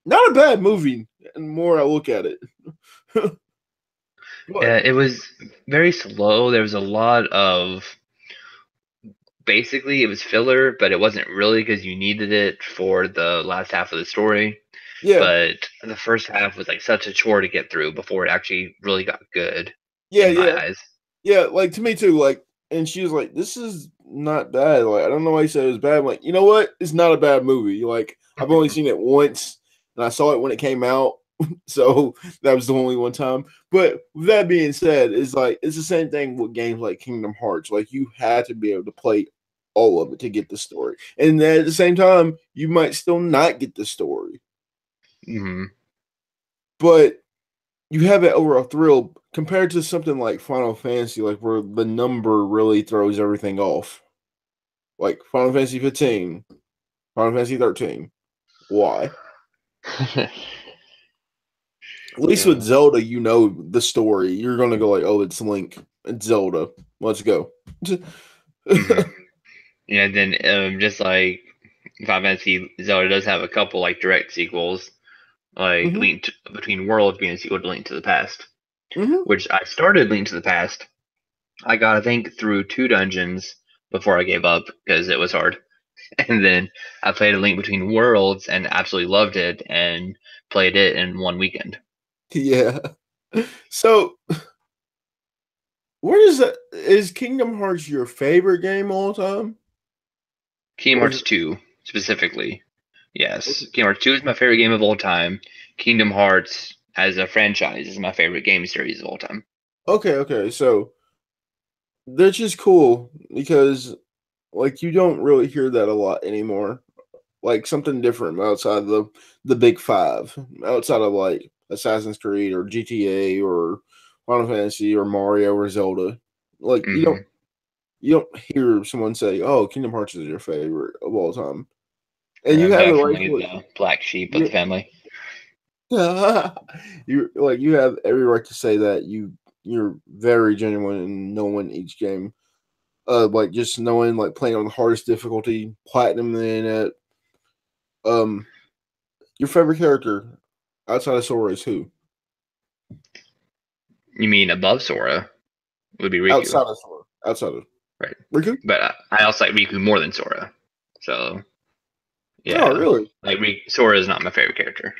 Not a bad movie, and the more I look at it. Yeah, it was very slow. There was a lot of, basically it was filler, but it wasn't really because you needed it for the last half of the story. Yeah. But the first half was like such a chore to get through before it actually really got good. Yeah, in my eyes. Yeah, like, to me too. Like, and she was like, "This is not bad." Like, I don't know why you said it was bad. I'm like, you know what? It's not a bad movie. Like, I've only seen it once, and I saw it when it came out. So that was the only one time. But with that being said, it's like, it's the same thing with games like Kingdom Hearts. Like, you had to be able to play all of it to get the story. And then at the same time, you might still not get the story. Mm-hmm. But you have that overall thrill compared to something like Final Fantasy, like where the number really throws everything off. Like Final Fantasy 15, Final Fantasy 13. Why? At least with Zelda, you know the story. You're gonna go like, oh, it's Link, it's Zelda. Let's go. Mm-hmm. Yeah, then just like Final Fantasy, Zelda does have a couple like direct sequels, like Link Between Worlds being a sequel to Link to the Past, which I started Link to the Past. I got, I think, through 2 dungeons before I gave up because it was hard. And then I played A Link Between Worlds and absolutely loved it and played it in 1 weekend. Yeah. So, where is that? Is Kingdom Hearts your favorite game all time? Kingdom Hearts 2, specifically. Yes. Kingdom Hearts 2 is my favorite game of all time. Kingdom Hearts, as a franchise, is my favorite game series of all time. Okay. So, that's just cool because, like, you don't really hear that a lot anymore. Like, something different outside the big 5. Outside of, like, Assassin's Creed or GTA or Final Fantasy or Mario or Zelda. Like, Mm-hmm. you don't hear someone say, "Oh, Kingdom Hearts is your favorite of all time," and you I'm have the right definitely the black sheep of you, the family. you have every right to say that. You're very genuine in knowing each game. Like just knowing, like playing on the hardest difficulty, platinum in it. Your favorite character outside of Sora is who? You mean above Sora would be Riku, Outside of Sora, outside of right? Riku. But I also like Riku more than Sora. So Oh, yeah, really? like Sora is not my favorite character.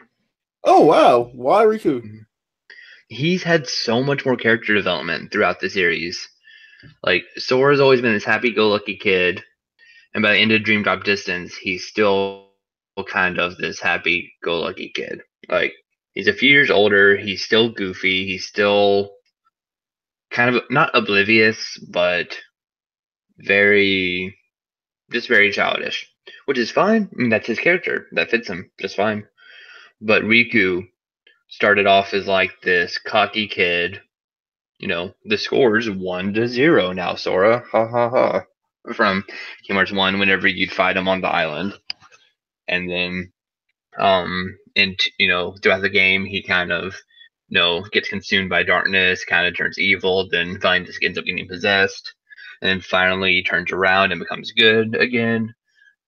Oh, wow. Why Riku? He's had so much more character development throughout the series. Like Sora's always been this happy-go-lucky kid, and by the end of Dream Drop Distance, he's still kind of this happy-go-lucky kid. Like he's a few years older, he's still goofy, he's still kind of not oblivious, but very very childish, which is fine. I mean, that's his character. That fits him just fine. But Riku started off as like this cocky kid. You know, the score's 1-0 now, Sora. Ha ha ha. From Kingdom Hearts 1, whenever you'd fight him on the island. And then, and, you know, throughout the game, he kind of, you know, gets consumed by darkness, kind of turns evil, then finally just ends up getting possessed. And then finally he turns around and becomes good again.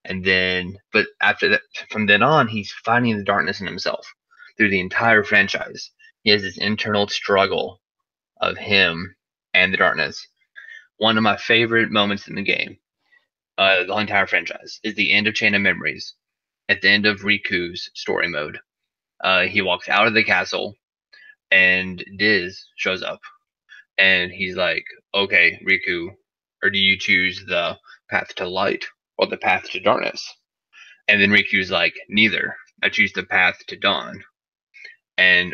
And then, but after that, from then on, he's fighting the darkness in himself through the entire franchise. He has this internal struggle of him and the darkness. One of my favorite moments in the game, the entire franchise, is the end of Chain of Memories. At the end of Riku's story mode, he walks out of the castle, and Diz shows up, and he's like, "Okay, Riku, or do you choose the path to light or the path to darkness?" And then Riku's like, "Neither. I choose the path to dawn." And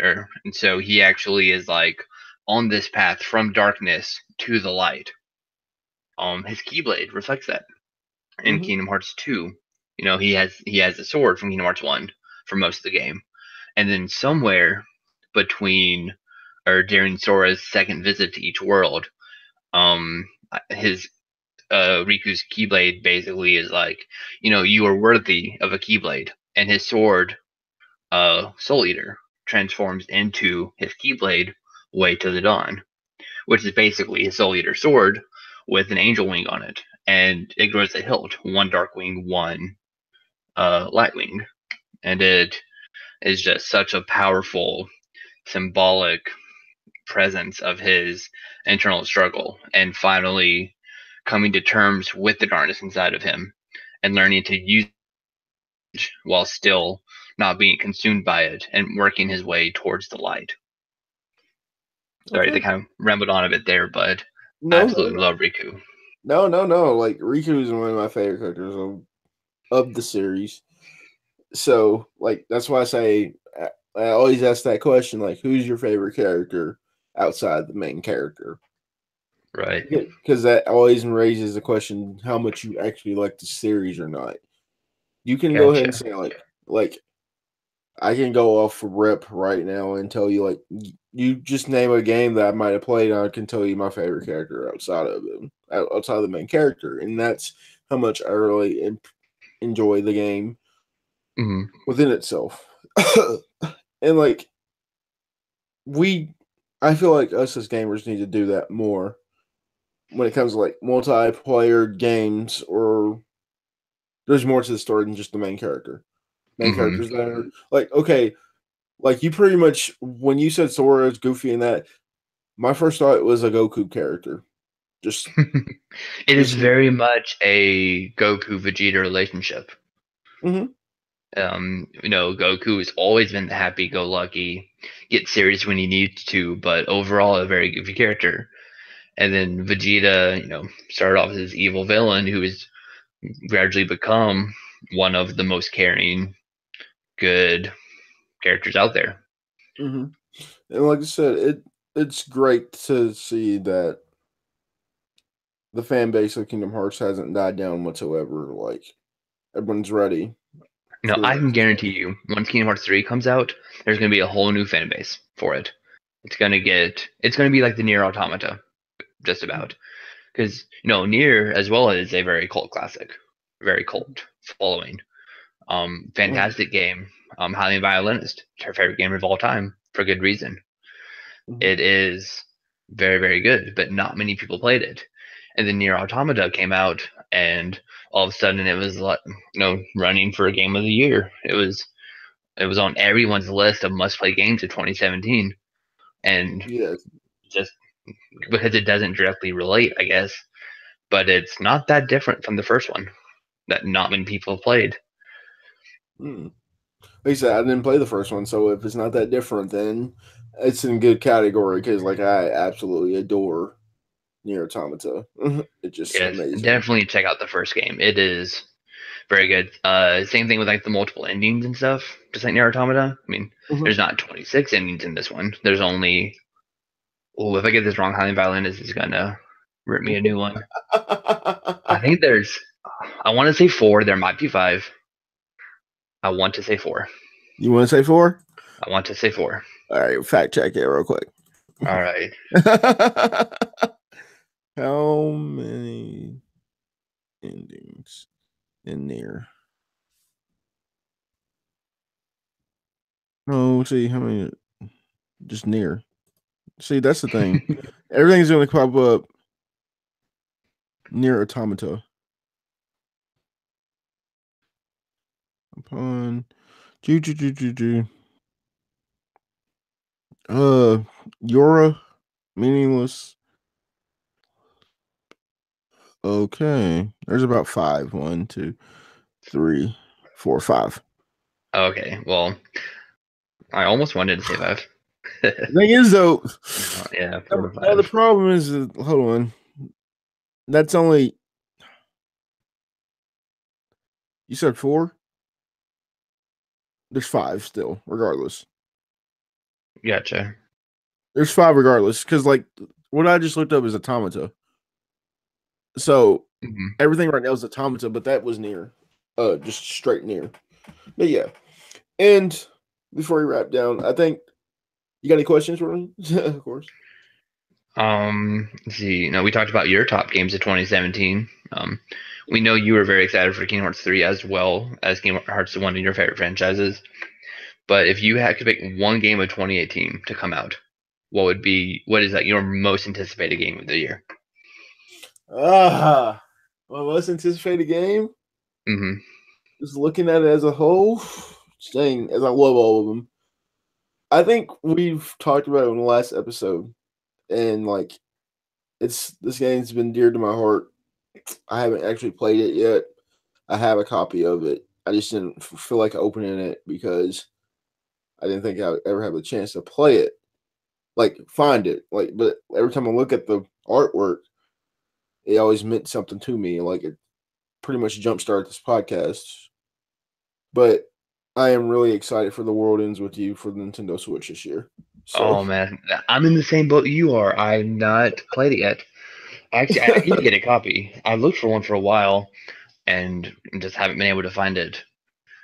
so he actually is like on this path from darkness to the light. His Keyblade reflects that. In Kingdom Hearts 2, you know, he has a sword from Kingdom Hearts 1 for most of the game. And then somewhere between or during Sora's second visit to each world, his Riku's Keyblade basically is like, you know, you are worthy of a Keyblade. And his sword, Soul Eater, transforms into his Keyblade, Way to the Dawn, which is basically his Soul Eater sword with an angel wing on it. And it grows a hilt, one dark wing, one light wing. And it is just such a powerful, symbolic presence of his internal struggle and finally coming to terms with the darkness inside of him and learning to use it while still not being consumed by it and working his way towards the light. Sorry, they kind of rambled on a bit there, but I absolutely love Riku. No. Like Riku is one of my favorite characters of the series. So, like, that's why I say I always ask that question, like, who's your favorite character outside the main character? Right. Because that always raises the question how much you actually like the series or not. You can go ahead and Gotcha. say like I can go off rip right now and tell you like you just name a game that I might have played and I can tell you my favorite character outside of it, outside of the main character, and that's how much I really enjoy the game Mhm. within itself. And like I feel like us as gamers need to do that more when it comes to like multiplayer games, or there's more to the story than just the main character. Main Mhm. characters that are like, okay, like you pretty much when you said Sora is Goofy and that, my first thought was a Goku character. Just It is just very much a Goku Vegeta relationship. Mhm. Goku has always been the happy-go-lucky, get serious when he needs to, but overall a very goofy character. And then Vegeta, started off as this evil villain who has gradually become one of the most caring, good characters out there. Mhm. And like I said, it's great to see that the fan base of Kingdom Hearts hasn't died down whatsoever. Like everyone's ready for the I can next guarantee expansion. you, once Kingdom Hearts 3 comes out, there's going to be a whole new fan base for it. It's going to be like the Nier Automata, just about. Because, Nier, as well, is a very cult classic, very cult following. Mhm. Fantastic game. Highly violinist. It's her favorite game of all time for good reason. Mhm. It is very, very good, but not many people played it. And then Nier Automata came out, and all of a sudden it was like, running for a game of the year. It was on everyone's list of must-play games of 2017, and Yes. just because it doesn't directly relate, I guess, but it's not that different from the first one that not many people have played. Mm. Like I said, I didn't play the first one, so if it's not that different, then it's in good category because, like, I absolutely adore Nier Automata. It's just Yes, amazing. definitely check out the first game. It is very good. Same thing with like the multiple endings and stuff, just like Nier Automata. I mean, Mhm. there's not 26 endings in this one. There's only, if I get this wrong, Highly Violinist is gonna rip me a new one. I think I want to say four. There might be five. I want to say four. You want to say four? I want to say four. All right, fact check it real quick. All right. How many endings in Nier? Oh, see how many? Just Nier. See, that's the thing. Everything's going to pop up Nier Automata. Upon do. Yora, meaningless. Okay, there's about five. One, two, three, four, five. Okay. Well, I almost wanted to say five. The thing is, though, Yeah, 4 to now the 5. problem is that, hold on. That's only you said four. There's five still, regardless. Gotcha. There's five regardless, because like what I just looked up is automata. So Mhm. everything right now is automata, but that was Nier. Just straight Nier. But yeah. And before we wrap down, I think you got any questions for me? Of course. Let's see. We talked about your top games of 2017. We know you were very excited for Kingdom Hearts 3 as well, as Kingdom Hearts is one of your favorite franchises. But if you had to pick one game of 2018 to come out, what is that your most anticipated game of the year? My most anticipated game. Mm-hmm. Just looking at it as a whole, dang, as I love all of them. I think we've talked about it in the last episode, and like this game's been dear to my heart. I haven't actually played it yet. I have a copy of it. I just didn't feel like opening it because I didn't think I would ever have a chance to play it, like find it. Like, but every time I look at the artwork, it always meant something to me. Like it pretty much jump started this podcast. But I am really excited for The World Ends With You for the Nintendo Switch this year. So Oh man, I'm in the same boat you are. I've not played it yet. Actually, I need to get a copy. I looked for one for a while and just haven't been able to find it.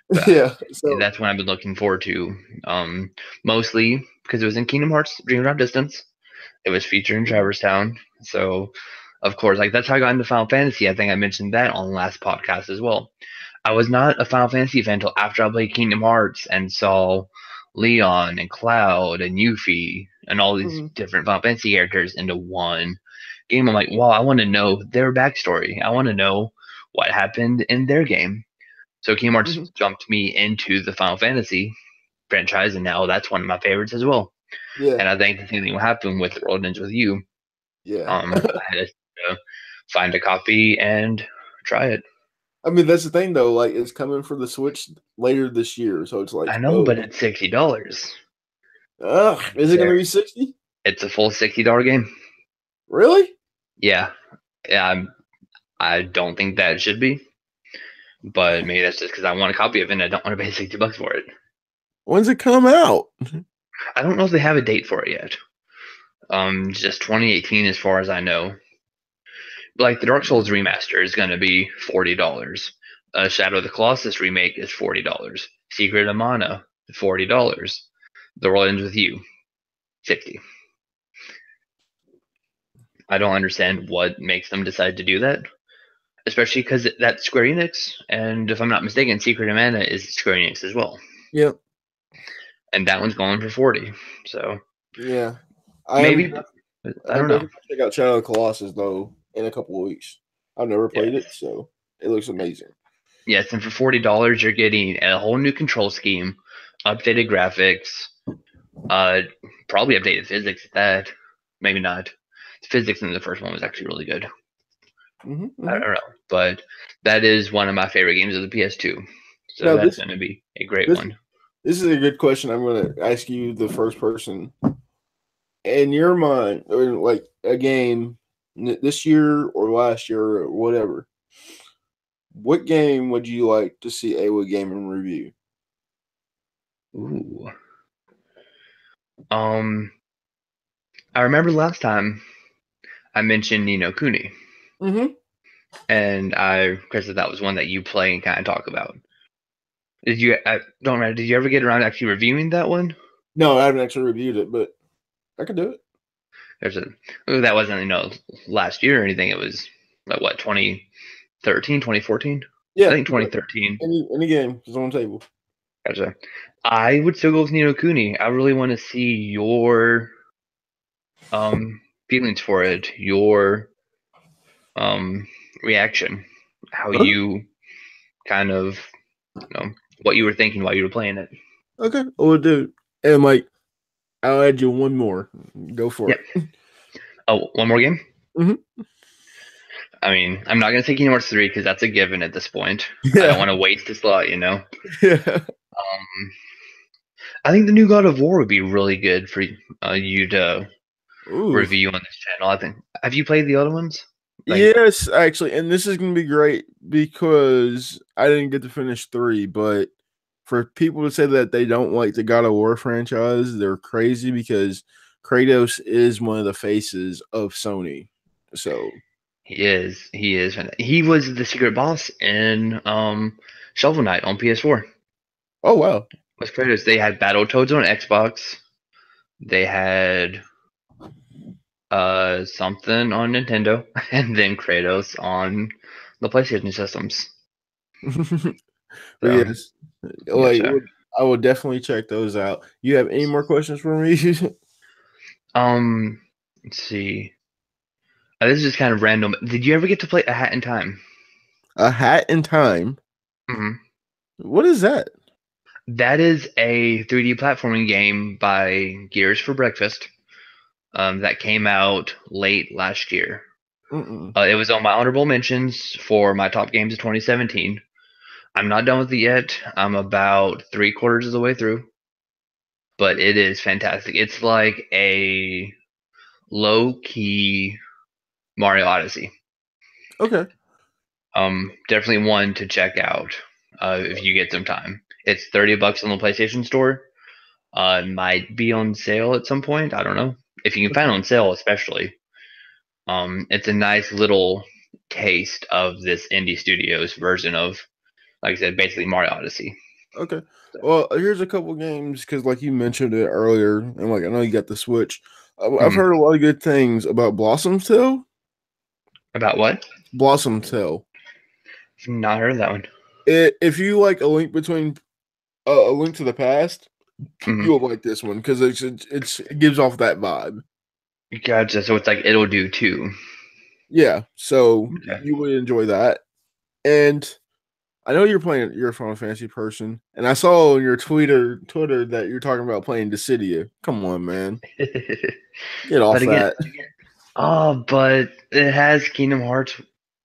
But Yeah. So that's what I've been looking forward to. Mostly because it was in Kingdom Hearts Dream Drop Distance. It was featured in Traverse Town. So, of course, like that's how I got into Final Fantasy. I think I mentioned that on the last podcast as well. I was not a Final Fantasy fan until after I played Kingdom Hearts and saw Leon and Cloud and Yuffie and all these mhm, different Final Fantasy characters into one game. I'm like, wow, I want to know their backstory. I want to know what happened in their game. So Kingdom Hearts mhm. jumped me into the Final Fantasy franchise, and now that's one of my favorites as well. Yeah. And I think the same thing will happen with World Ends with You. Yeah. I had to find a copy and try it. I mean, that's the thing though. Like, it's coming for the Switch later this year, so it's I like, know, but oh, it's $60. is it going to be 60? It's a full $60 game. Really? Yeah, yeah. I don't think that it should be, but maybe that's just because I want a copy of it and I don't want to pay $60 for it. When's it come out? I don't know if they have a date for it yet. Just 2018 as far as I know. Like the Dark Souls remaster is going to be $40. Shadow of the Colossus remake is $40. Secret of Mana, $40. The World Ends with You, 60. I don't understand what makes them decide to do that, especially because that's Square Enix, and if I'm not mistaken, Secret of Mana is Square Enix as well, Yep. and that one's going for 40. So Yeah. I am. maybe, I I'm don't know. definitely gonna check out Shadow of the Colossus though in a couple of weeks. I've never played it, Yes, so it looks amazing. yes, and for $40, you're getting a whole new control scheme, updated graphics, uh, probably updated physics. At that, maybe not. The physics in the first one was actually really good. Hmm, I hmm. don't know, but that is one of my favorite games of the PS2. So Now that's this going to be a great this one. this is a good question. I'm going to ask you the first person in your mind, or like a game this year or last year or whatever. What game would you like to see a Gaming review? Ooh. Um, I remember last time I mentioned Nino Kuni, Mm-hmm. and Chris, that was one that you play and kind of talk about. Did you? I don't remember. Did you ever get around to actually reviewing that one? No, I haven't actually reviewed it, but I could do it. There's a that wasn't last year or anything. It was like what 2013, 2014. I Yeah, think 2013. any game is on the table. Gotcha. I would still go with Nino Kuni. I really want to see your feelings for it, your um reaction, how Okay. you kind of what you were thinking while you were playing it. Okay. We'll do. And like, I'll add you one more. Go for Yep. it. Oh, one more game. Mm-hmm. I mean, I'm not gonna say Kingdom Hearts 3 because that's a given at this point. I don't Yeah. want to waste a slot. Yeah. I think the new God of War would be really good for you to Ooh. review on this channel. I think. Have you played the other ones? Like, Yes, actually, and this is gonna be great because I didn't get to finish 3, but for people to say that they don't like the God of War franchise, they're crazy because Kratos is one of the faces of Sony. So, he is. He is. He was the secret boss in Shovel Knight on PS4. oh wow. With Kratos, they had Battletoads on Xbox. They had something on Nintendo, and then Kratos on the PlayStation systems. But So yes, like gotcha. I will definitely check those out. You have any more questions for me? Let's see. This is just kind of random. Did you ever get to play A Hat in Time? A Hat in Time. Hmm. What is that? That is a 3D platforming game by Gears for Breakfast. That came out late last year. Mm-mm. It was on my honorable mentions for my top games of 2017. I'm not done with it yet. I'm about 3/4 of the way through, but it is fantastic. It's like a low key Mario Odyssey. Okay. Definitely one to check out if you get some time. It's $30 on the PlayStation Store. Might be on sale at some point. I don't know if you can find it on sale, especially. It's a nice little taste of this indie studios version of, like I said, basically Mario Odyssey. Okay. Well, here's a couple games because, like you mentioned it earlier, and like I know you got the Switch. I've heard a lot of good things about Blossom's Tale. About what? Blossom's Tale. Not heard of that one. If you like a link between a Link to the Past, you'll like this one because it gives off that vibe. Gotcha. So it's like it'll do too. Yeah, so Okay. you would enjoy that. And I know you're a Final Fantasy person, and I saw on your Twitter that you're talking about playing Dissidia. Come on, man, get off But again, that. but it has Kingdom Hearts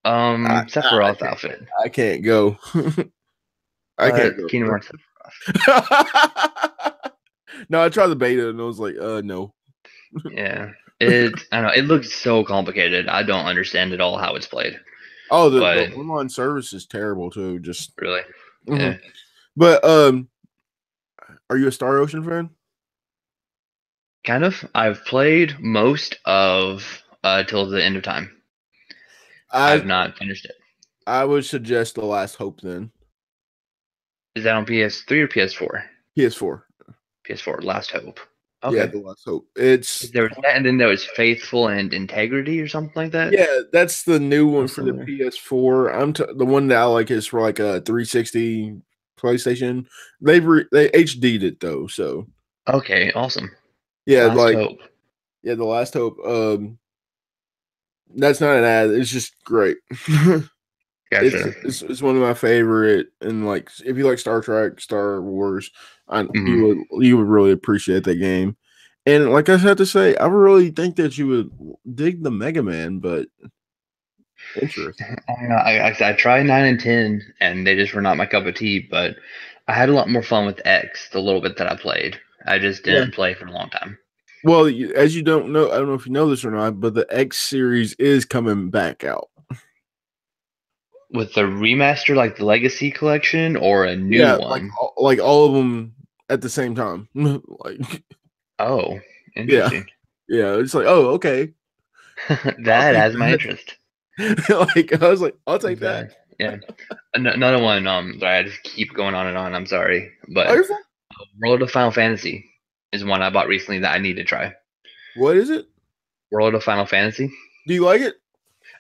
I Sephiroth can't, outfit. I can't go. I can't go. Kingdom Hearts No, I tried the beta and I was like, no. Yeah. I don't know, it looks so complicated. I don't understand at all how it's played. Oh, the But online service is terrible too. Just really. mhm. Yeah. But are you a Star Ocean fan? Kind of. I've played most of Till the End of Time. I've not finished it. I would suggest The Last Hope then. Is that on PS3 or PS4? PS4. PS4, Last Hope. Okay. Yeah, The Last Hope. It's There was that, and then there was Faithful and Integrity or something like that. yeah, that's the new one That's for the similar. PS4. The one that I like is for like a 360 PlayStation. They HD'd it though, so Okay, awesome. yeah, Last like Hope. yeah, The Last Hope. That's not an ad. It's just great. Gotcha. It's one of my favorite, and like if you like Star Trek, Star Wars, you would really appreciate that game. And like I had to say, I really think that you would dig the Mega Man, but interesting. I don't know. I tried 9 and 10, and they just were not my cup of tea. But I had a lot more fun with X, the little bit that I played. I just didn't play for a long time. Well, as you don't know, I don't know if you know this or not, but the X series is coming back out With the remaster, like the Legacy Collection, or a new one? like all of them at the same time. Like, Oh, interesting. yeah, it's like, oh, okay, That has my interest. Like I was like, I'll take that. Yeah. Another one. Sorry, I just keep going on and on. I'm sorry, but you're fine. World of Final Fantasy is one I bought recently that I need to try. What is it? World of Final Fantasy. Do you like it?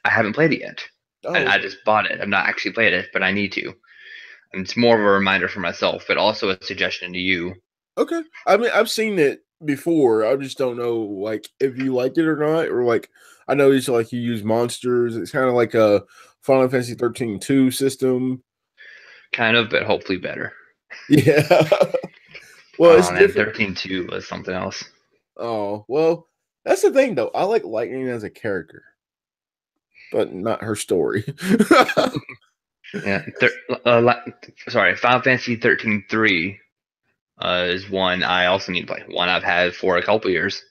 I haven't played it yet. Oh. I just bought it. I've not actually played it, but I need to. And it's more of a reminder for myself, but also a suggestion to you. Okay. I mean, I've seen it before. I just don't know, like, if you like it or not. Or, like, I know it's like you use monsters. It's kind of like a Final Fantasy 13-2 system. Kind of, but hopefully better. Yeah. Well, it's different. 13-2 was something else. Oh, well, that's the thing, though. I like Lightning as a character, but not her story. Yeah. Sorry, Final Fantasy 13-3 is one I also need to play. One I've had for a couple years.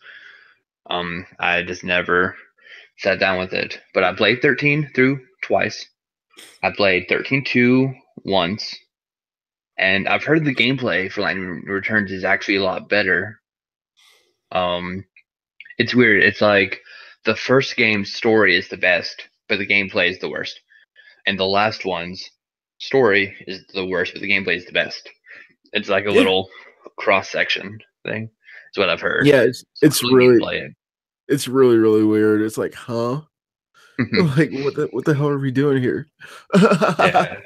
I just never sat down with it. But I played 13 through twice. I played 13-2 once. And I've heard the gameplay for Lightning Returns is actually a lot better. It's weird. It's like the first game's story is the best, but the gameplay is the worst. And the last one's story is the worst, but the gameplay is the best. It's like a little cross section thing. That's what I've heard. Yeah, it's really play it. It's really, really weird. It's like, huh? Like, what the hell are we doing here? Yeah.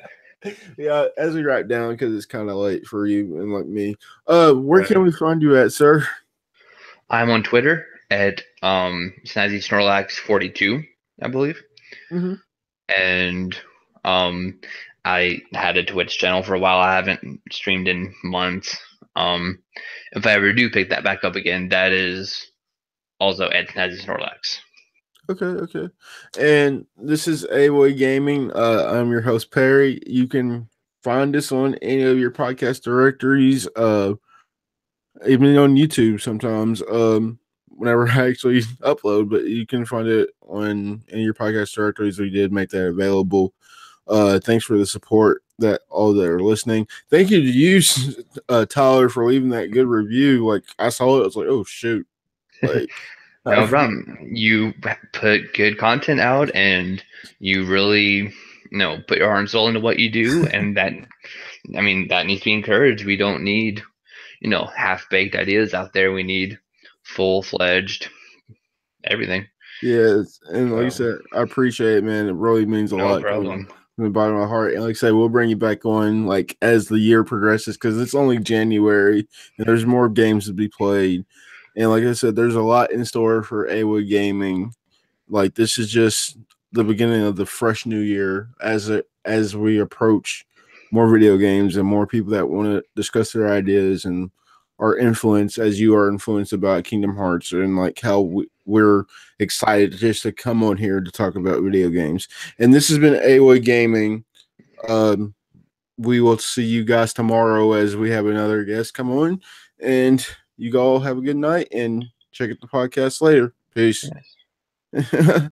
Yeah, as we write down, because it's kind of late for you and like me. Where can we find you at, sir? I'm on Twitter at SnazzySnorlax42, I believe. And I had a Twitch channel for a while. I haven't streamed in months. If I ever do pick that back up again, that is also at SnazzySnorlax. Okay. And this is A-Way Gaming. I'm your host, Perry. You can find us on any of your podcast directories, even on YouTube sometimes, whenever I actually upload, but you can find it on any of your podcast directories. We did make that available. Thanks for the support that all that are listening. Thank you to you, Tyler, for leaving that good review. Like, I saw it, I was like, oh shoot. Like, No problem. You put good content out, and you really, put your heart and soul into what you do, and that, I mean, that needs to be encouraged. We don't need, half-baked ideas out there. We need full-fledged everything. Yes, and like I So, said, I appreciate it, man. It really means a no lot coming problem. from the bottom of my heart. And like I said, we'll bring you back on like as the year progresses because it's only January and there's more games to be played. And like I said, there's a lot in store for AWA Gaming. Like this is just the beginning of the fresh new year as we approach more video games and more people that want to discuss their ideas and are influenced as you are influenced about Kingdom Hearts and like how we're excited just to come on here to talk about video games. And this has been AWA Gaming. Um, we will see you guys tomorrow as we have another guest come on. And you all have a good night and check out the podcast later. Peace. Yes.